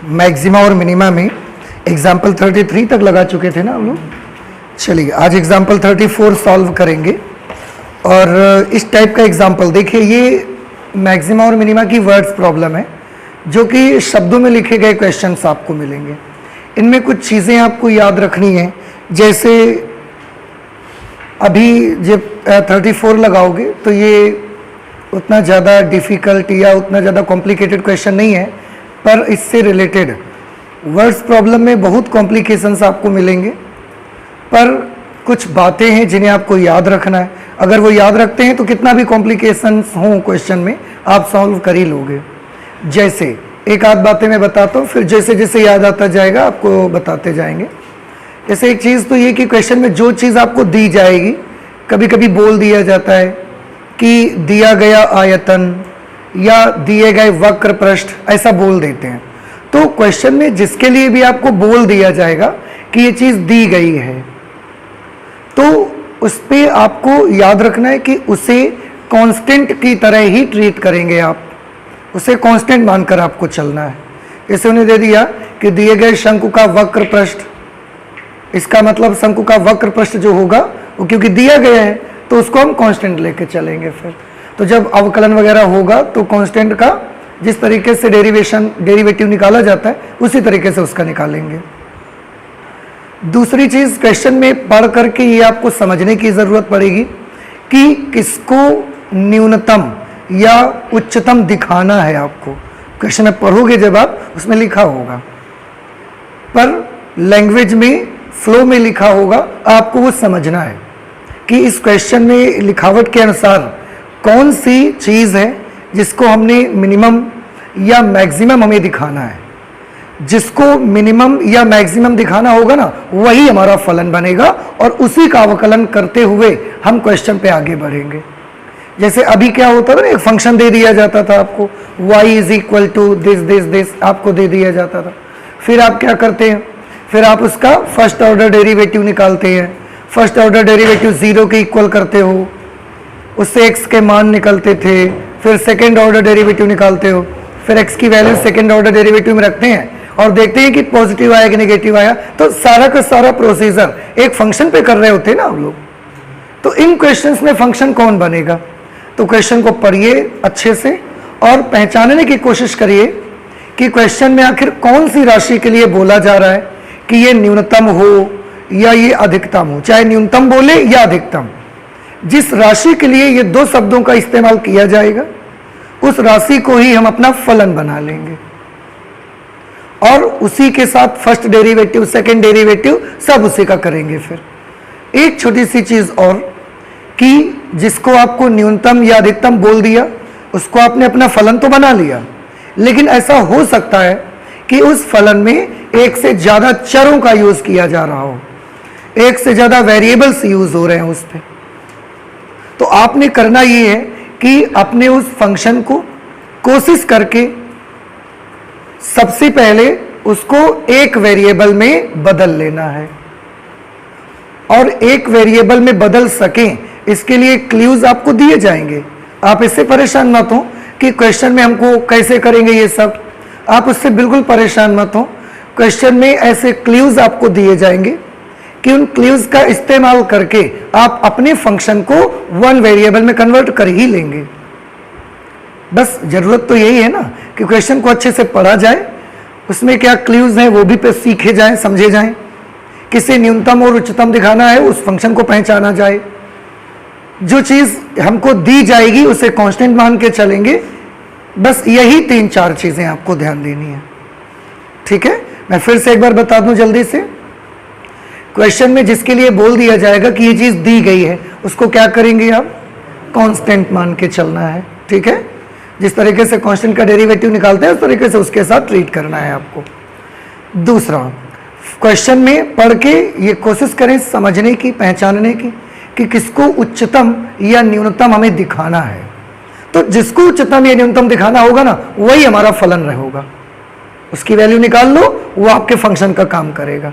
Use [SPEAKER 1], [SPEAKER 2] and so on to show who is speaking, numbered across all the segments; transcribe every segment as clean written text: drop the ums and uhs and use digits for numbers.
[SPEAKER 1] Maxima और minima में example 33 तक लगा चुके थे ना हम लोग। चलिए आज एग्जाम्पल 34 सॉल्व करेंगे। और इस टाइप का एग्जाम्पल देखिए, ये मैक्सिमा और मिनिमा की वर्ड्स प्रॉब्लम है जो कि शब्दों में लिखे गए क्वेश्चंस आपको मिलेंगे। इनमें कुछ चीज़ें आपको याद रखनी है, जैसे अभी जब 34 लगाओगे तो ये उतना ज़्यादा डिफ़िकल्ट या उतना ज़्यादा कॉम्प्लिकेटेड क्वेश्चन नहीं है, पर इससे रिलेटेड वर्ड्स प्रॉब्लम में बहुत कॉम्प्लिकेशंस आपको मिलेंगे, पर कुछ बातें हैं जिन्हें आपको याद रखना है। अगर वो याद रखते हैं तो कितना भी कॉम्प्लिकेशंस हों क्वेश्चन में आप सॉल्व कर ही लोगे। जैसे एक आध बातें मैं बताता हूँ, फिर जैसे जैसे याद आता जाएगा आपको बताते जाएंगे। जैसे एक चीज़ तो ये कि क्वेश्चन में जो चीज़ आपको दी जाएगी, कभी कभी बोल दिया जाता है कि दिया गया आयतन या दिए गए वक्र पृष्ठ, ऐसा बोल देते हैं। तो क्वेश्चन में जिसके लिए भी आपको बोल दिया जाएगा कि ये चीज़ दी गई है, तो उस पर आपको याद रखना है कि उसे कांस्टेंट की तरह ही ट्रीट करेंगे आप, उसे कांस्टेंट मानकर आपको चलना है। जैसे उन्हें दे दिया कि दिए गए शंकु का वक्र पृष्ठ, इसका मतलब शंकु का वक्र पृष्ठ जो होगा वो क्योंकि दिया गया है तो उसको हम कांस्टेंट लेके चलेंगे। फिर तो जब अवकलन वगैरह होगा तो कांस्टेंट का जिस तरीके से डेरिवेटिव निकाला जाता है उसी तरीके से उसका निकालेंगे। दूसरी चीज़, क्वेश्चन में पढ़ करके ये आपको समझने की ज़रूरत पड़ेगी कि किसको न्यूनतम या उच्चतम दिखाना है। आपको क्वेश्चन में पढ़ोगे जब आप, उसमें लिखा होगा, पर लैंग्वेज में फ्लो में लिखा होगा, आपको वो समझना है कि इस क्वेश्चन में लिखावट के अनुसार कौन सी चीज़ है जिसको हमने मिनिमम या मैक्सिमम हमें दिखाना है। जिसको मिनिमम या मैक्सिमम दिखाना होगा ना, वही हमारा फलन बनेगा और उसी का अवकलन करते हुए हम क्वेश्चन पे आगे बढ़ेंगे। जैसे अभी क्या होता था ना, एक फंक्शन दे दिया जाता था आपको, y is equal to this this this आपको दे दिया जाता था। फिर आप क्या करते हैं, फिर आप उसका फर्स्ट ऑर्डर डेरिवेटिव निकालते हैं। फर्स्ट ऑर्डर डेरिवेटिव 0 के इक्वल करते हो, उससे x के मान निकलते थे। फिर सेकेंड ऑर्डर डेरिवेटिव निकालते हो, फिर x की वैल्यू सेकेंड ऑर्डर डेरिवेटिव में रखते हैं और देखते हैं कि पॉजिटिव आया कि नेगेटिव आया। तो सारा का सारा प्रोसीजर एक फंक्शन पे कर रहे होते हैं ना हम लोग। तो इन क्वेश्चंस में फंक्शन कौन बनेगा, तो क्वेश्चन को पढ़िए अच्छे से और पहचानने की कोशिश करिए कि क्वेश्चन में आखिर कौन सी राशि के लिए बोला जा रहा है कि ये न्यूनतम हो या ये अधिकतम हो। चाहे न्यूनतम बोले या अधिकतम, जिस राशि के लिए ये दो शब्दों का इस्तेमाल किया जाएगा उस राशि को ही हम अपना फलन बना लेंगे और उसी के साथ फर्स्ट डेरिवेटिव सेकंड डेरिवेटिव सब उसी का करेंगे। फिर एक छोटी सी चीज़ और कि जिसको आपको न्यूनतम या अधिकतम बोल दिया उसको आपने अपना फलन तो बना लिया, लेकिन ऐसा हो सकता है कि उस फलन में एक से ज़्यादा चरों का यूज़ किया जा रहा हो, एक से ज़्यादा वेरिएबल्स यूज़ हो रहे हैं उस पर। तो आपने करना ये है कि अपने उस फंक्शन को कोशिश करके सबसे पहले उसको एक वेरिएबल में बदल लेना है, और एक वेरिएबल में बदल सकें इसके लिए क्लूज आपको दिए जाएंगे। आप इससे परेशान मत हो कि क्वेश्चन में हमको कैसे करेंगे ये सब, आप उससे बिल्कुल परेशान मत हो। क्वेश्चन में ऐसे क्लूज आपको दिए जाएंगे कि उन क्लूज का इस्तेमाल करके आप अपने फंक्शन को वन वेरिएबल में कन्वर्ट कर ही लेंगे। बस जरूरत तो यही है ना कि क्वेश्चन को अच्छे से पढ़ा जाए, उसमें क्या क्लूज हैं वो भी पे सीखे जाएं, समझे जाएं। किसे न्यूनतम और उच्चतम दिखाना है उस फंक्शन को पहचाना जाए। जो चीज़ हमको दी जाएगी उसे कांस्टेंट मान के चलेंगे। बस यही 3-4 चीज़ें आपको ध्यान देनी है, ठीक है। मैं फिर से एक बार बता दूं जल्दी से। क्वेश्चन में जिसके लिए बोल दिया जाएगा कि ये चीज़ दी गई है उसको क्या करेंगे आप, कांस्टेंट मान के चलना है, ठीक है। जिस तरीके से कांस्टेंट का डेरिवेटिव निकालते हैं उस तरीके से उसके साथ ट्रीट करना है आपको। दूसरा, क्वेश्चन में पढ़ के ये कोशिश करें समझने की, पहचानने की कि किसको उच्चतम या न्यूनतम हमें दिखाना है। तो जिसको उच्चतम या न्यूनतम दिखाना होगा ना, वही हमारा फलन रहेगा। उसकी वैल्यू निकाल लो, वो आपके फंक्शन का काम करेगा।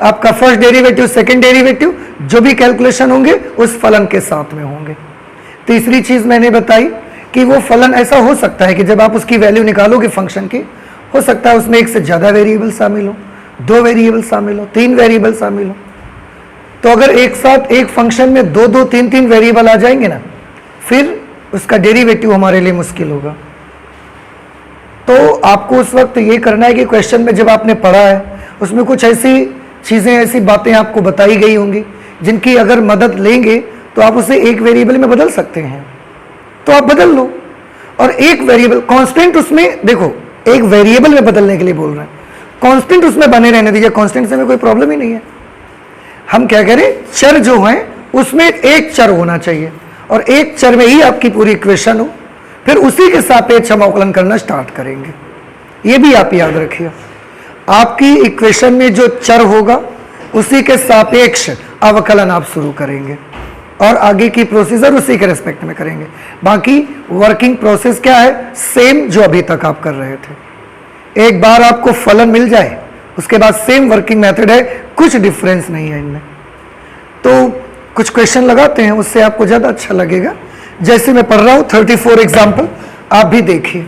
[SPEAKER 1] आपका फर्स्ट डेरिवेटिव सेकंड डेरिवेटिव जो भी कैलकुलेशन होंगे उस फलन के साथ में होंगे। तीसरी चीज़ मैंने बताई कि वो फलन ऐसा हो सकता है कि जब आप उसकी वैल्यू निकालोगे फंक्शन की, हो सकता है उसमें एक से ज़्यादा वेरिएबल शामिल हो, 2 वेरिएबल शामिल हो, 3 वेरिएबल शामिल हो। तो अगर एक साथ एक फंक्शन में 2-2, 3-3 वेरिएबल आ जाएंगे ना, फिर उसका डेरिवेटिव हमारे लिए मुश्किल होगा। तो आपको उस वक्त ये करना है कि क्वेश्चन में जब आपने पढ़ा है उसमें कुछ ऐसी चीज़ें, ऐसी बातें आपको बताई गई होंगी जिनकी अगर मदद लेंगे तो आप उसे एक वेरिएबल में बदल सकते हैं, तो आप बदल लो। और एक वेरिएबल कांस्टेंट उसमें देखो, एक वेरिएबल में बदलने के लिए बोल रहे हैं, कांस्टेंट उसमें बने रहने दीजिए, कांस्टेंट से में कोई प्रॉब्लम ही नहीं है। हम क्या करें, चर जो हैं उसमें एक चर होना चाहिए और एक चर में ही आपकी पूरी इक्वेशन हो, फिर उसी के सापेक्ष हम अवकलन करना स्टार्ट करेंगे। ये भी आप याद रखिए, आपकी इक्वेशन में जो चर होगा उसी के सापेक्ष अवकलन आप शुरू करेंगे और आगे की प्रोसीजर उसी के रिस्पेक्ट में करेंगे। बाकी वर्किंग प्रोसेस क्या है, सेम जो अभी तक आप कर रहे थे। एक बार आपको फलन मिल जाए उसके बाद सेम वर्किंग मेथड है, कुछ डिफरेंस नहीं है इनमें। तो कुछ क्वेश्चन लगाते हैं, उससे आपको ज़्यादा अच्छा लगेगा। जैसे मैं पढ़ रहा हूँ 34 एग्जाम्पल, आप भी देखिए।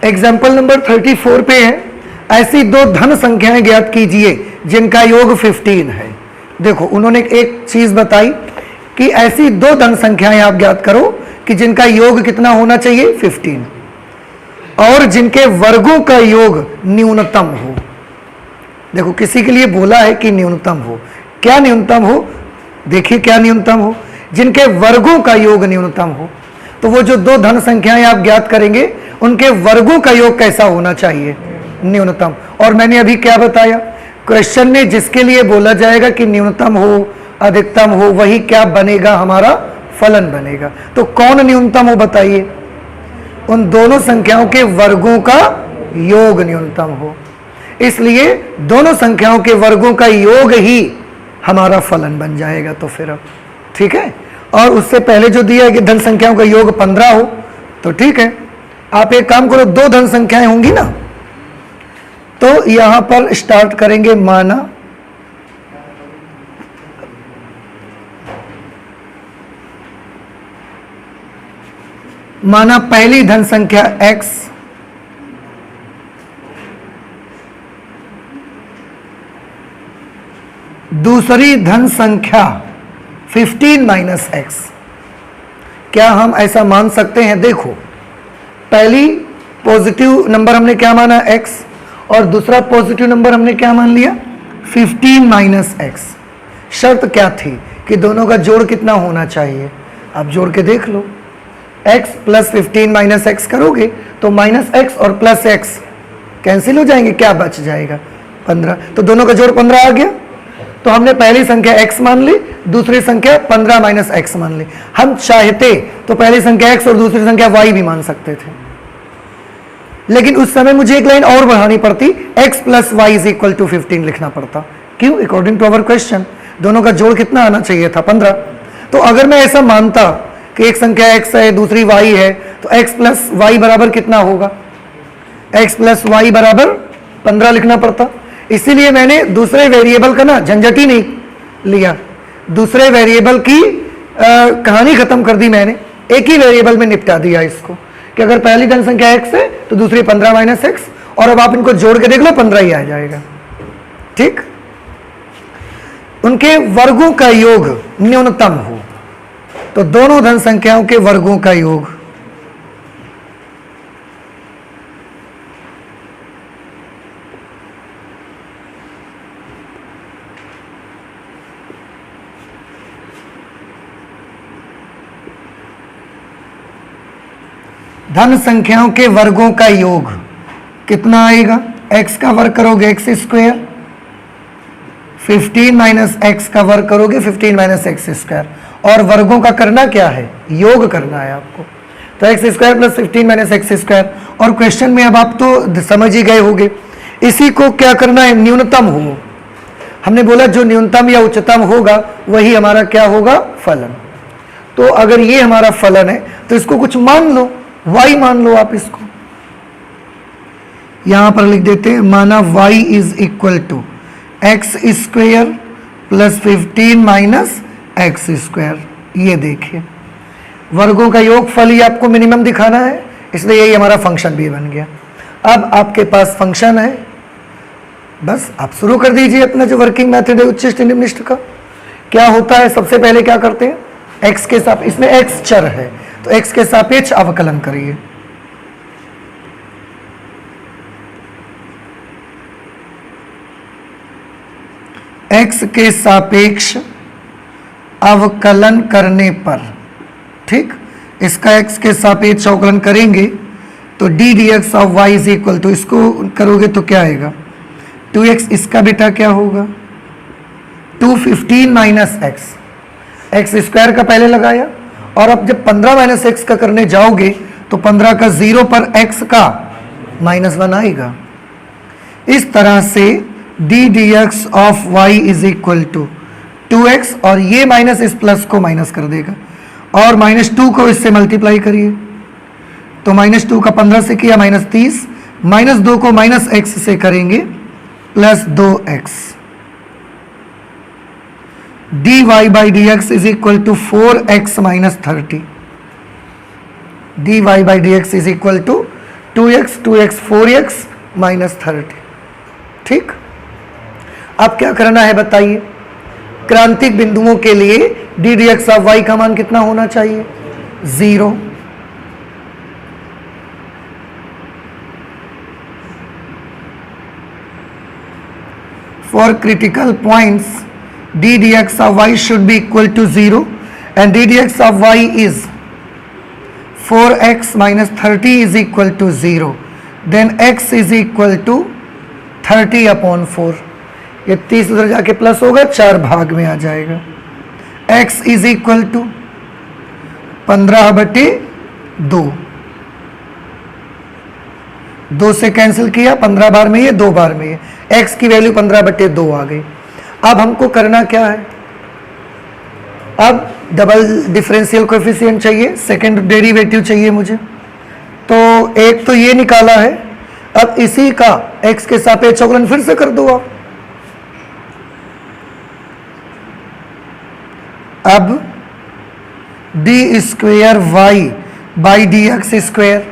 [SPEAKER 1] एग्जाम्पल नंबर 34 पे है, ऐसी 2 धन संख्याएं ज्ञात कीजिए जिनका योग 15 है। देखो उन्होंने एक चीज बताई कि ऐसी 2 धन संख्याएं आप ज्ञात करो कि जिनका योग कितना होना चाहिए, 15, और जिनके वर्गों का योग न्यूनतम हो। देखो किसी के लिए बोला है कि न्यूनतम हो, क्या न्यूनतम हो, देखिए क्या न्यूनतम हो, जिनके वर्गों का योग न्यूनतम हो। तो वो जो 2 धन संख्याएं आप ज्ञात करेंगे उनके वर्गों का योग कैसा होना चाहिए, न्यूनतम। और मैंने अभी क्या बताया, क्वेश्चन में जिसके लिए बोला जाएगा कि न्यूनतम हो, अधिकतम हो, वही क्या बनेगा, हमारा फलन बनेगा। तो कौन न्यूनतम हो बताइए, उन दोनों संख्याओं के वर्गों का योग न्यूनतम हो। इसलिए दोनों संख्याओं के वर्गों का योग ही हमारा फलन बन जाएगा। तो फिर अब ठीक है, और उससे पहले जो दिया है कि धन संख्याओं का योग 15 हो, तो ठीक है, आप एक काम करो, 2 धन संख्याएं होंगी ना, तो यहां पर स्टार्ट करेंगे। माना पहली धन संख्या x, दूसरी धन संख्या 15 माइनस x। क्या हम ऐसा मान सकते हैं, देखो पहली पॉजिटिव नंबर हमने क्या माना x, और दूसरा पॉजिटिव नंबर हमने क्या मान लिया 15 माइनस x। शर्त क्या थी कि दोनों का जोड़ कितना होना चाहिए, आप जोड़ के देख लो, x प्लस 15 माइनस x करोगे तो माइनस x और प्लस x कैंसिल हो जाएंगे, क्या बच जाएगा 15। तो दोनों का जोड़ 15 आ गया। तो हमने पहली संख्या x मान ली, दूसरी संख्या 15 माइनस x मान ली। हम चाहते तो पहली संख्या x और दूसरी संख्या y भी मान सकते थे, लेकिन उस समय मुझे एक लाइन और बढ़ानी पड़ती, x plus y is equal to 15 लिखना पड़ता। क्यों, अकॉर्डिंग टू अवर क्वेश्चन दोनों का जोड़ कितना आना चाहिए था, 15। तो अगर मैं ऐसा मानता कि एक संख्या x है दूसरी y है, तो x प्लस वाई बराबर कितना होगा, x प्लस वाई बराबर 15 लिखना पड़ता। इसीलिए मैंने दूसरे वेरिएबल का ना झंझट ही नहीं लिया, दूसरे वेरिएबल की कहानी खत्म कर दी मैंने, एक ही वेरिएबल में निपटा दिया इसको कि अगर पहली धन संख्या x है तो दूसरी 15 माइनस x, और अब आप इनको जोड़ के देख लो 15 ही आ जाएगा। ठीक, उनके वर्गों का योग न्यूनतम हो, तो दोनों धन संख्याओं के वर्गों का योग धन संख्याओं के वर्गों का योग कितना आएगा, x का वर्ग करोगे x स्क्वायर, 15 माइनस x का वर्ग करोगे 15 माइनस एक्स स्क्वायर, और वर्गों का करना क्या है, योग करना है आपको। तो X square plus 15 minus x square. और क्वेश्चन में अब आप तो समझ ही गए होंगे, इसी को क्या करना है, न्यूनतम हो। हमने बोला जो न्यूनतम या उच्चतम होगा वही हमारा क्या होगा, फलन। तो अगर ये हमारा फलन है तो इसको कुछ मान लो, y मान लो आप इसको, यहां पर लिख देते हैं, माना y is equal to x square plus 15 minus x square. ये देखिए वर्गों का योग फल ही आपको मिनिमम दिखाना है, इसलिए यही हमारा फंक्शन भी बन गया। अब आपके पास फंक्शन है, बस आप शुरू कर दीजिए अपना जो वर्किंग मेथड है उच्चिष्ट निम्निष्ट का। क्या होता है, सबसे पहले क्या करते हैं, x के साथ, इसमें x चर है तो x के सापेक्ष अवकलन करिए। x के सापेक्ष अवकलन करने पर, ठीक, इसका x के सापेक्ष अवकलन करेंगे तो d d x of y is equal to, इसको करोगे तो क्या आएगा 2x, इसका बेटा क्या होगा 215 माइनस एक्स, एक्स स्क्वायर का पहले लगाया और अब जब 15 माइनस एक्स का करने जाओगे तो 15 का 0 पर x का -1 आएगा। इस तरह से d d x of y is equal to 2x, और ये माइनस इस प्लस को माइनस कर देगा और -2 को इससे मल्टीप्लाई करिए तो -2 का 15 से किया -30, -2 को -x से करेंगे +2x, dy by d x is equal to 4x - 30, dy by d x is equal to 2x 4x -30, ठीक। अब क्या करना है बताइए, क्रांतिक बिंदुओं के लिए d d x of y का मान कितना होना चाहिए 0। For critical points, d dx of y should be equal to 0 and d dx of y is 4x minus 30 is equal to 0. Then x is equal to 30 upon 4. ये 30 उधर जाके plus होगा, 4 भाग में आ जाएगा। x is equal to 15/2, 2 से cancel किया, 15 बार में ये, 2 बार में ये, x की वैल्यू 15/2 आ गई। अब हमको करना क्या है, अब डबल डिफरेंशियल कोएफिशिएंट चाहिए, सेकंड डेरिवेटिव चाहिए मुझे। तो एक तो ये निकाला है, अब इसी का x के सापेक्ष अवकलन फिर से कर दो आप। अब d square y by d x square,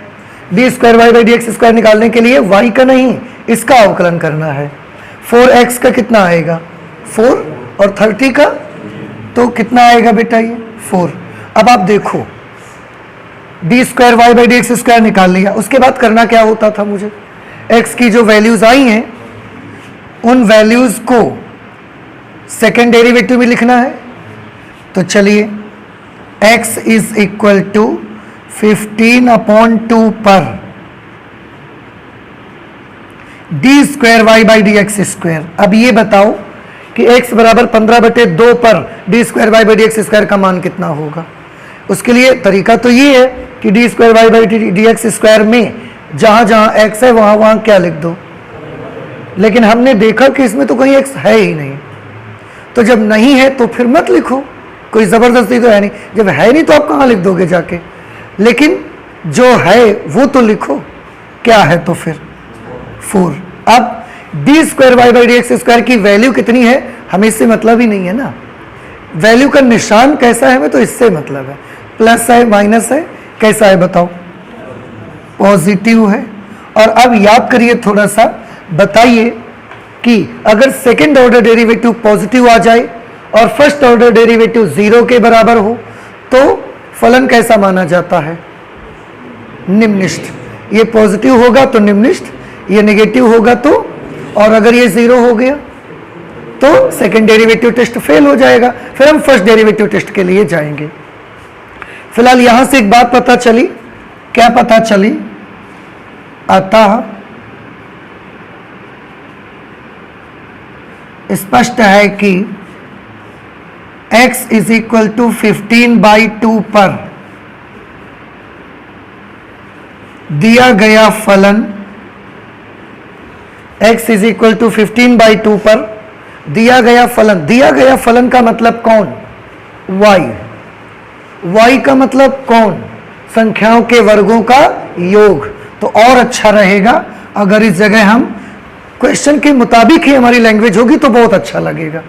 [SPEAKER 1] d square y by d x square निकालने के लिए y का नहीं इसका अवकलन करना है। 4x का कितना आएगा 4 और 30 का तो कितना आएगा बेटा ये 4। अब आप देखो d square y by d x square निकाल लिया, उसके बाद करना क्या होता था मुझे, x की जो वैल्यूज आई हैं उन वैल्यूज को सेकेंड डेरिवेटिव में लिखना है। तो चलिए x इज इक्वल टू 15/2 पर d square y by d x square. अब ये बताओ कि x बराबर 15/2 पर d square y by d x square का मान कितना होगा। उसके लिए तरीका तो ये है कि d square y by d x square में जहाँ जहाँ x है वहाँ वहाँ क्या लिख दो, लेकिन हमने देखा कि इसमें तो कहीं x है ही नहीं, तो जब नहीं है तो फिर मत लिखो, कोई ज़बरदस्ती तो है नहीं, जब है नहीं तो आप कहाँ लिख दोगे जाके, लेकिन जो है वो तो लिखो, क्या है तो फिर 4। अब d square y by d x square की वैल्यू कितनी है हमें इससे मतलब ही नहीं है ना, वैल्यू का निशान कैसा है हमें तो इससे मतलब है, प्लस है माइनस है, कैसा है बताओ पॉजिटिव है। और अब याद करिए थोड़ा सा, बताइए कि अगर सेकेंड ऑर्डर डेरिवेटिव पॉजिटिव आ जाए और फर्स्ट ऑर्डर डेरिवेटिव 0 के बराबर हो तो फलन कैसा माना जाता है निम्निष्ठ। ये पॉजिटिव होगा तो निम्निष्ठ, ये नेगेटिव होगा तो, और अगर ये 0 हो गया तो सेकेंड डेरिवेटिव टेस्ट फेल हो जाएगा, फिर हम फर्स्ट डेरिवेटिव टेस्ट के लिए जाएंगे। फिलहाल यहां से एक बात पता चली, क्या पता चली, अतः स्पष्ट है कि x इज इक्वल टू 15/2 पर दिया गया फलन, x इज इक्वल टू 15/2 पर दिया गया फलन, दिया गया फलन का मतलब कौन y, y का मतलब कौन संख्याओं के वर्गों का योग। तो और अच्छा रहेगा अगर इस जगह हम क्वेश्चन के मुताबिक ही हमारी लैंग्वेज होगी तो बहुत अच्छा लगेगा।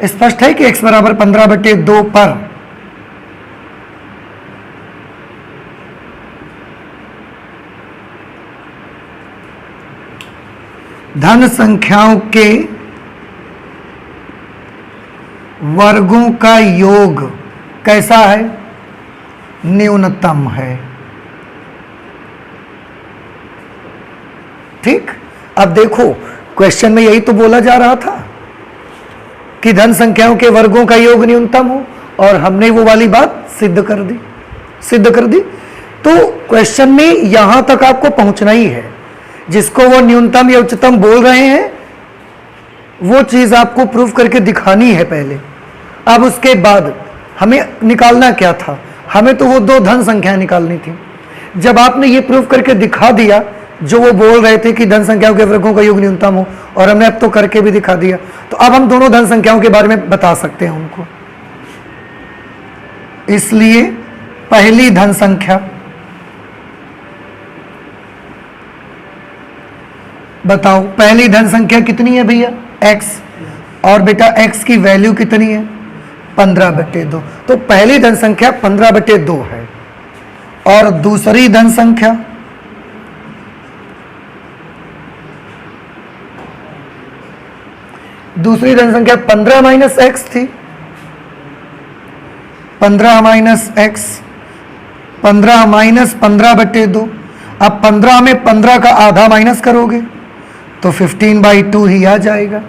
[SPEAKER 1] स्पष्ट है कि x बराबर 15/2 पर धन संख्याओं के वर्गों का योग कैसा है? न्यूनतम है। ठीक, अब देखो क्वेश्चन में यही तो बोला जा रहा था कि धन संख्याओं के वर्गों का योग न्यूनतम हो, और हमने वो वाली बात सिद्ध कर दी। तो क्वेश्चन में यहां तक आपको पहुंचना ही है, जिसको वो न्यूनतम या उच्चतम बोल रहे हैं वो चीज आपको प्रूव करके दिखानी है पहले। अब उसके बाद हमें निकालना क्या था? हमें तो वो दो धन संख्या निकालनी थी। जब आपने ये प्रूव करके दिखा दिया जो वो बोल रहे थे कि धन संख्याओं के वर्गों का योग न्यूनतम हो, और हमने अब तो करके भी दिखा दिया, तो अब हम दोनों धन संख्याओं के बारे में बता सकते हैं उनको। इसलिए पहली धन संख्या, बताओ पहली धन संख्या कितनी है भैया? x, और बेटा x की वैल्यू कितनी है? 15/2। तो पहली धन संख्या 15/2 है, और दूसरी धन संख्या दूसरी धन संख्या 15 - x थी। 15 - x, 15 - 15/2। अब 15 में 15 का आधा माइनस करोगे तो 15/2 ही आ जाएगा।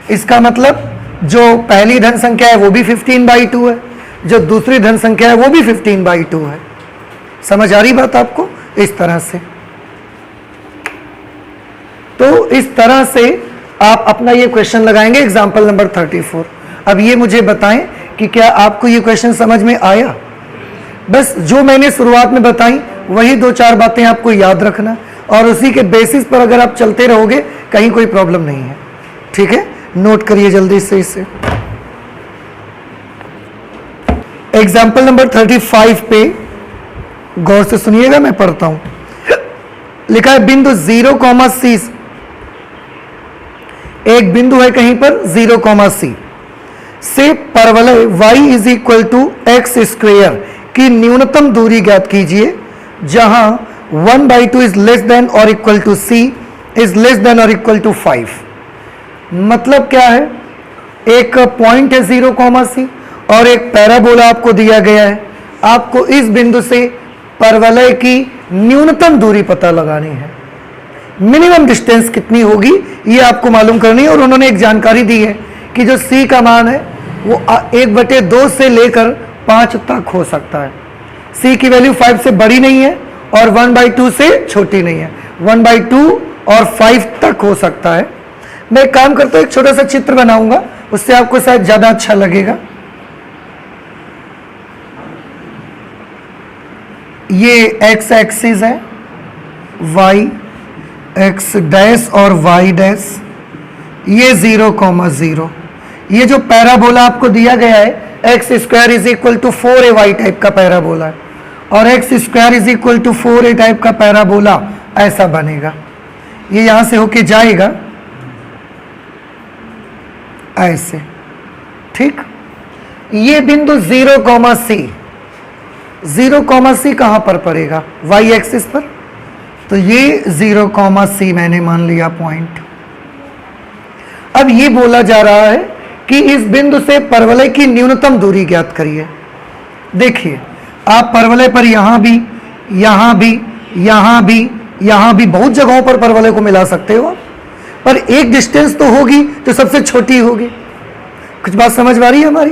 [SPEAKER 1] इसका मतलब जो पहली धन संख्या है वो भी 15/2 है, जो दूसरी धन संख्या है वो भी 15/2 है। समझ आ रही बात आपको? इस तरह से, तो इस तरह से आप अपना ये क्वेश्चन लगाएंगे एग्जाम्पल नंबर 34। अब ये मुझे बताएं कि क्या आपको ये क्वेश्चन समझ में आया? बस जो मैंने शुरुआत में बताई वही 2-4 बातें आपको याद रखना, और उसी के बेसिस पर अगर आप चलते रहोगे कहीं कोई प्रॉब्लम नहीं है। ठीक है, नोट करिए जल्दी से इसे। एग्जाम्पल नंबर 35 पे गौर से सुनिएगा, मैं पढ़ता हूं। लिखा है बिंदु 0, C, एक बिंदु है कहीं पर 0, C से परवलय y = x² की न्यूनतम दूरी ज्ञात कीजिए, जहां 1/2 इज लेस देन और equal to C is less than और इक्वल टू 5। मतलब क्या है? एक पॉइंट है 0, C, और एक पैराबोला आपको दिया गया है। आपको इस बिंदु से परवलय की न्यूनतम दूरी पता लगानी है। मिनिमम डिस्टेंस कितनी होगी ये आपको मालूम करनी है, और उन्होंने एक जानकारी दी है कि जो C का मान है वो 1/2 से लेकर 5 तक हो सकता है। C की वैल्यू 5 से बड़ी नहीं है और 1/2 से छोटी नहीं है, 1/2 और 5 तक हो सकता है। मैं एक काम करता हूं, एक छोटा सा चित्र बनाऊंगा, उससे आपको शायद ज्यादा अच्छा लगेगा। ये x एक्सिस है, y x डैश और y डैश, ये 0, ये जो पैराबोला आपको दिया गया है x² = 4ay टाइप का पैराबोला है, और x² = 4a टाइप का पैराबोला ऐसा बनेगा। ये यहां से होके जाएगा ऐसे। ठीक, ये बिंदु 0, C कहां पर पड़ेगा? y एक्सिस पर। तो ये 0, C मैंने मान लिया पॉइंट। अब ये बोला जा रहा है कि इस बिंदु से परवलय की न्यूनतम दूरी ज्ञात करिए। देखिए, आप परवलय पर यहां भी, यहां भी, यहां भी, यहां भी बहुत जगहों पर परवलय को मिला सकते हो, पर एक डिस्टेंस तो होगी जो सबसे छोटी होगी। कुछ बात समझ में आ रही है हमारी?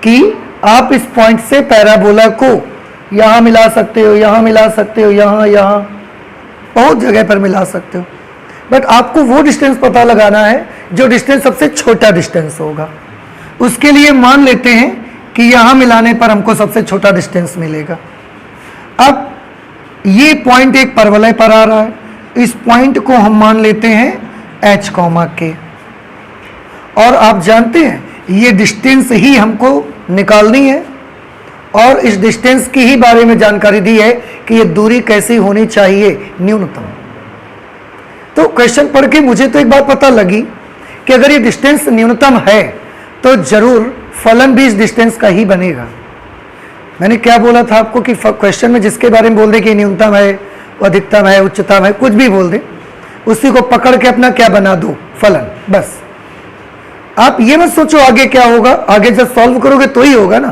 [SPEAKER 1] कि आप इस पॉइंट से पैराबोला को यहां मिला सकते हो, यहां मिला सकते हो, यहां बहुत जगह पर मिला सकते हो, बट आपको वो डिस्टेंस पता लगाना है जो डिस्टेंस सबसे छोटा डिस्टेंस होगा। उसके लिए मान लेते हैं कि यहां मिलाने पर हमको सबसे छोटा डिस्टेंस मिलेगा। अब ये पॉइंट एक परवलय पर आ रहा है, इस पॉइंट को हम मान लेते हैं H, K, और आप जानते हैं ये डिस्टेंस ही हमको निकालनी है, और इस डिस्टेंस की ही बारे में जानकारी दी है कि ये दूरी कैसी होनी चाहिए? न्यूनतम। तो क्वेश्चन पढ़ के मुझे तो एक बात पता लगी कि अगर ये डिस्टेंस न्यूनतम है तो जरूर फलन भी इस डिस्टेंस का ही बनेगा। मैंने क्या बोला था आपको कि क्वेश्चन में जिसके बारे में बोल दे कि न्यूनतम है, अधिकतम है, उच्चतम है, कुछ भी बोल दे, उसी को पकड़ के अपना क्या बना दो, फलन। बस आप ये मत सोचो आगे क्या होगा, आगे जब सॉल्व करोगे तो ही होगा ना,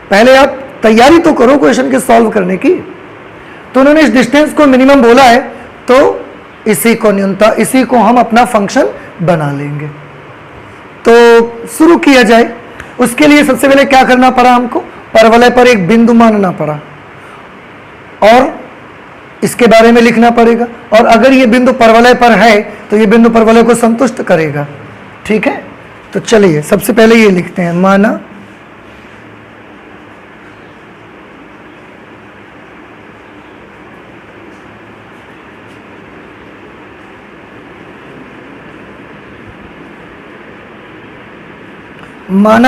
[SPEAKER 1] पहले आप तैयारी तो करो क्वेश्चन के सॉल्व करने की। तो उन्होंने इस डिस्टेंस को मिनिमम बोला है, तो इसी को न्यूनतम, इसी को हम अपना फंक्शन बना लेंगे। तो शुरू किया जाए। उसके लिए सबसे पहले क्या करना पड़ा हमको, परवलय पर एक बिंदु मानना पड़ा और इसके बारे में लिखना पड़ेगा। और अगर ये बिंदु परवलय पर है तो ये बिंदु परवलय को संतुष्ट करेगा। ठीक है, तो चलिए सबसे पहले ये लिखते हैं, माना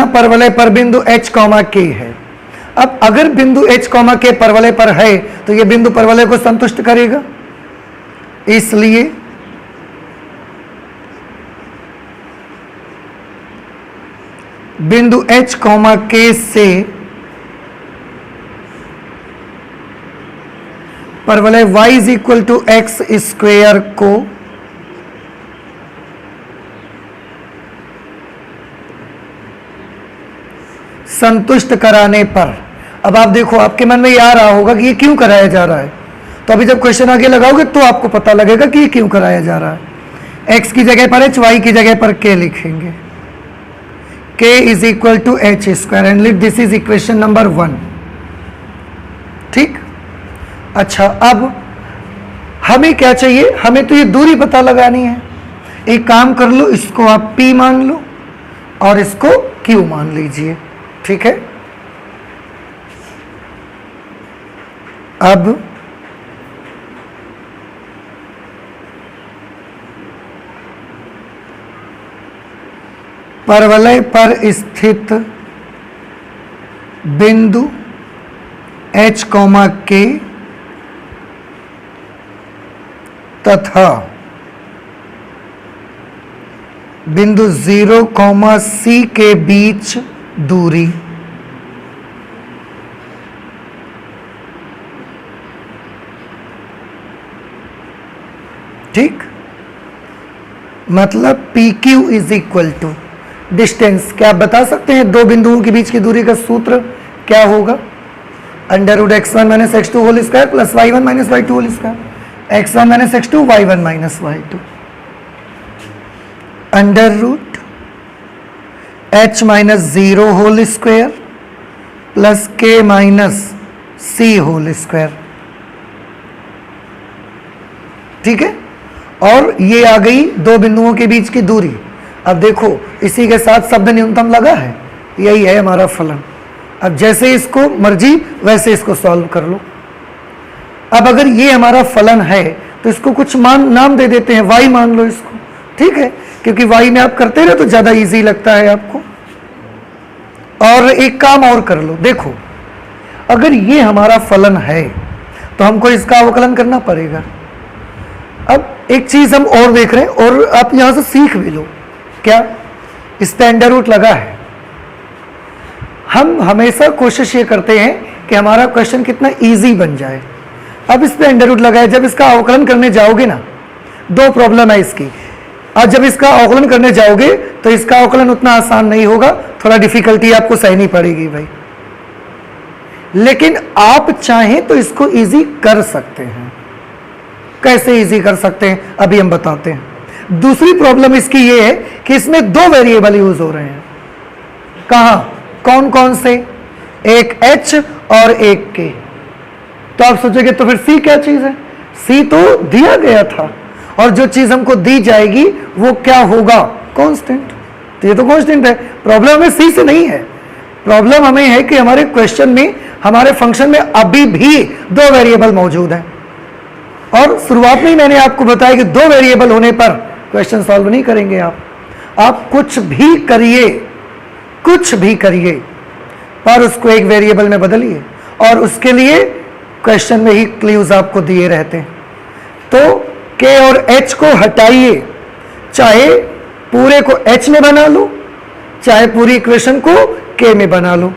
[SPEAKER 1] परवलय पर बिंदु h, k है। अब अगर बिंदु h, k परवलय पर है तो यह बिंदु परवलय को संतुष्ट करेगा, इसलिए बिंदु h, k से परवलय y is equal to x square को संतुष्ट कराने पर, अब आप देखो आपके मन में ये आ रहा होगा कि ये क्यों कराया जा रहा है, तो अभी जब क्वेश्चन आगे लगाओगे तो आपको पता लगेगा कि ये क्यों कराया जा रहा है। x की जगह पर h, y की जगह पर k लिखेंगे, k is equal to h square and let this is equation number 1। ठीक, अच्छा अब हमें क्या चाहिए, हमें तो ये दूरी पता लगानी है। एक काम कर लो, इसको आप p मान लो और इसको q मान लीजिए। ठीक है, अब परवलय पर स्थित बिंदु h, k तथा बिंदु 0, c के बीच दूरी ठीक, मतलब P Q is equal to distance. क्या आप बता सकते हैं दो बिंदुओं के बीच की दूरी का सूत्र क्या होगा, under root x1 minus x2 whole square plus y1 minus y2 whole square, x1 minus x2 y1 minus y2, under root h minus 0 whole square plus k minus c whole square. ठीक है, और ये आ गई दो बिंदुओं के बीच की दूरी। अब देखो इसी के साथ शब्द न्यूनतम लगा है, यही है हमारा फलन। अब जैसे इसको मर्जी वैसे इसको सॉल्व कर लो। अब अगर ये हमारा फलन है तो इसको कुछ नाम दे देते हैं, y मान लो इसको। ठीक है, क्योंकि y में आप करते रहे तो ज्यादा इजी लगता है आपको। और एक काम और कर लो, देखो अगर ये हमारा फलन है तो हमको इसका अवकलन करना पड़ेगा। अब एक चीज हम और देख रहे हैं और आप यहां से सीख भी लो, क्या इस पे अंडर रूट लगा है। हम हमेशा कोशिश ये करते हैं कि हमारा क्वेश्चन कितना इजी बन जाए। अब इस पे अंडर रूट लगा है, जब इसका अवकलन करने जाओगे ना, दो प्रॉब्लम है इसकी। और जब इसका अवकलन करने जाओगे तो इसका अवकलन उतना आसान नहीं होगा, थोड़ा डिफिकल्टी आपको सहनी पड़ेगी भाई। लेकिन आप चाहें तो इसको इजी कर सकते हैं। कैसे इजी कर सकते हैं अभी हम बताते हैं। दूसरी प्रॉब्लम इसकी ये है कि इसमें दो वेरिएबल यूज हो रहे हैं। कहां, कौन कौन से, एक h और एक k। तो आप सोचोगे तो फिर c क्या चीज है, c तो दिया गया था और जो चीज हमको दी जाएगी वो क्या होगा, कांस्टेंट। तो ये तो कांस्टेंट है। प्रॉब्लम हमें c से नहीं है, प्रॉब्लम हमें है कि हमारे क्वेश्चन में, हमारे फंक्शन में अभी भी दो वेरिएबल मौजूद हैं। और शुरुआत में ही मैंने आपको बताया कि दो वेरिएबल होने पर क्वेश्चन सॉल्व नहीं करेंगे आप कुछ भी करिए, कुछ भी करिए, पर उसको एक वेरिएबल में बदलिए और उसके लिए क्वेश्चन में ही क्लूज आपको दिए रहते हैं। तो k और h को हटाइए, चाहे पूरे को h में बना लो, चाहे पूरी इक्वेशन को k में बना लो।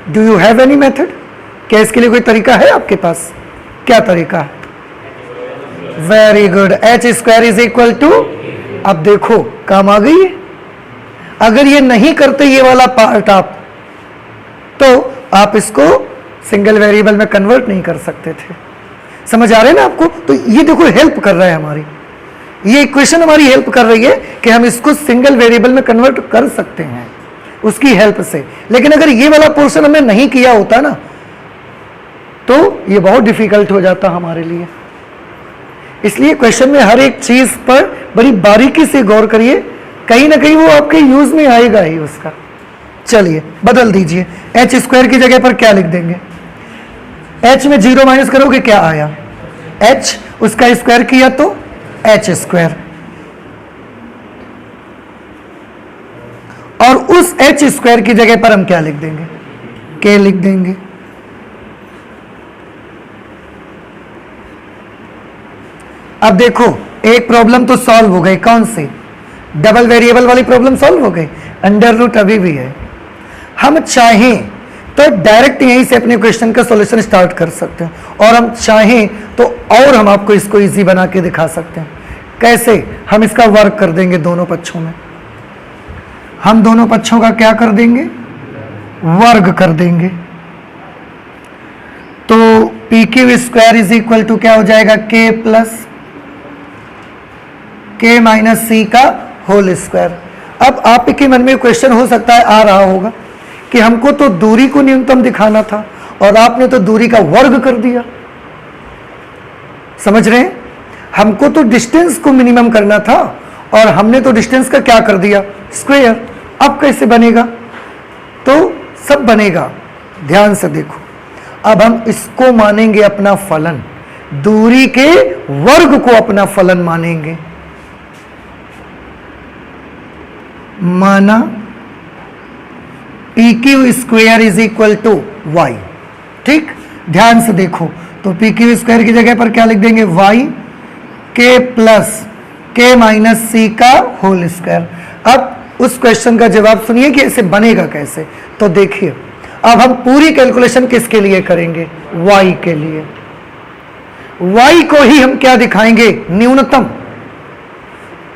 [SPEAKER 1] Do you have any method, क्या इसके लिए कोई तरीका है आपके पास, क्या तरीका है? Very good, h square is equal to, अब देखो काम आ गई है। अगर ये नहीं करते ये वाला पार्ट आप, तो आप इसको सिंगल वेरिएबल में कन्वर्ट नहीं कर सकते थे। समझ आ रहे हैं ना आपको? तो ये देखो हेल्प कर रहा है हमारी, ये इक्वेशन हमारी हेल्प कर रही है कि हम इसको सिंगल वेरिएबल में कन्वर्ट कर सकते हैं उसकी हेल्प से। लेकिन अगर ये वाला पोर्शन हमने नहीं किया होता ना, तो ये बहुत डिफिकल्ट हो जाता हमारे लिए। इसलिए क्वेश्चन में हर एक चीज पर बड़ी बारीकी से गौर करिए, कहीं ना कहीं वो आपके यूज में आएगा ही उसका। चलिए बदल दीजिए, एच स्क्वायर की जगह पर क्या लिख देंगे? एच में 0 माइनस करोगे क्या आया? एच, उसका स्क्वायर किया तो एच स्क्वायर, और उस एच स्क्वायर की जगह पर हम क्या लिख देंगे? के लिख देंगे। अब देखो एक प्रॉब्लम तो सॉल्व हो गई, कौन सी? डबल वेरिएबल वाली प्रॉब्लम सॉल्व हो गई। अंडर रूट अभी भी है। हम चाहें तो डायरेक्ट यहीं से अपने क्वेश्चन का सॉल्यूशन स्टार्ट कर सकते हैं, और हम चाहें तो और हम आपको इसको इजी बना के दिखा सकते हैं। कैसे? हम इसका वर्क कर देंगे दोनों पक्षों में। हम दोनों पक्षों का क्या कर देंगे? वर्ग कर देंगे। तो P Q square is equal to क्या हो जाएगा? के प्लस के माइनस सी का होल स्क्वायर। अब आपके मन में क्वेश्चन हो सकता है आ रहा होगा कि हमको तो दूरी को न्यूनतम दिखाना था और आपने तो दूरी का वर्ग कर दिया। समझ रहे हैं? हमको तो डिस्टेंस को मिनिमम करना था और हमने तो डिस्टेंस का क्या कर दिया? स्क्वायर। अब कैसे बनेगा? तो सब बनेगा, ध्यान से देखो। अब हम इसको मानेंगे अपना फलन, दूरी के वर्ग को अपना फलन मानेंगे। माना P Q square is equal to y. ठीक, ध्यान से देखो। तो पी क्यू स्क्वायर की जगह पर क्या लिख देंगे? वाई के प्लस के माइनस सी का होल स्क्वायर। अब उस क्वेश्चन का जवाब सुनिए कि इसे बनेगा कैसे। तो देखिए, अब हम पूरी कैलकुलेशन किसके लिए करेंगे? वाई के लिए। वाई को ही हम क्या दिखाएंगे? न्यूनतम।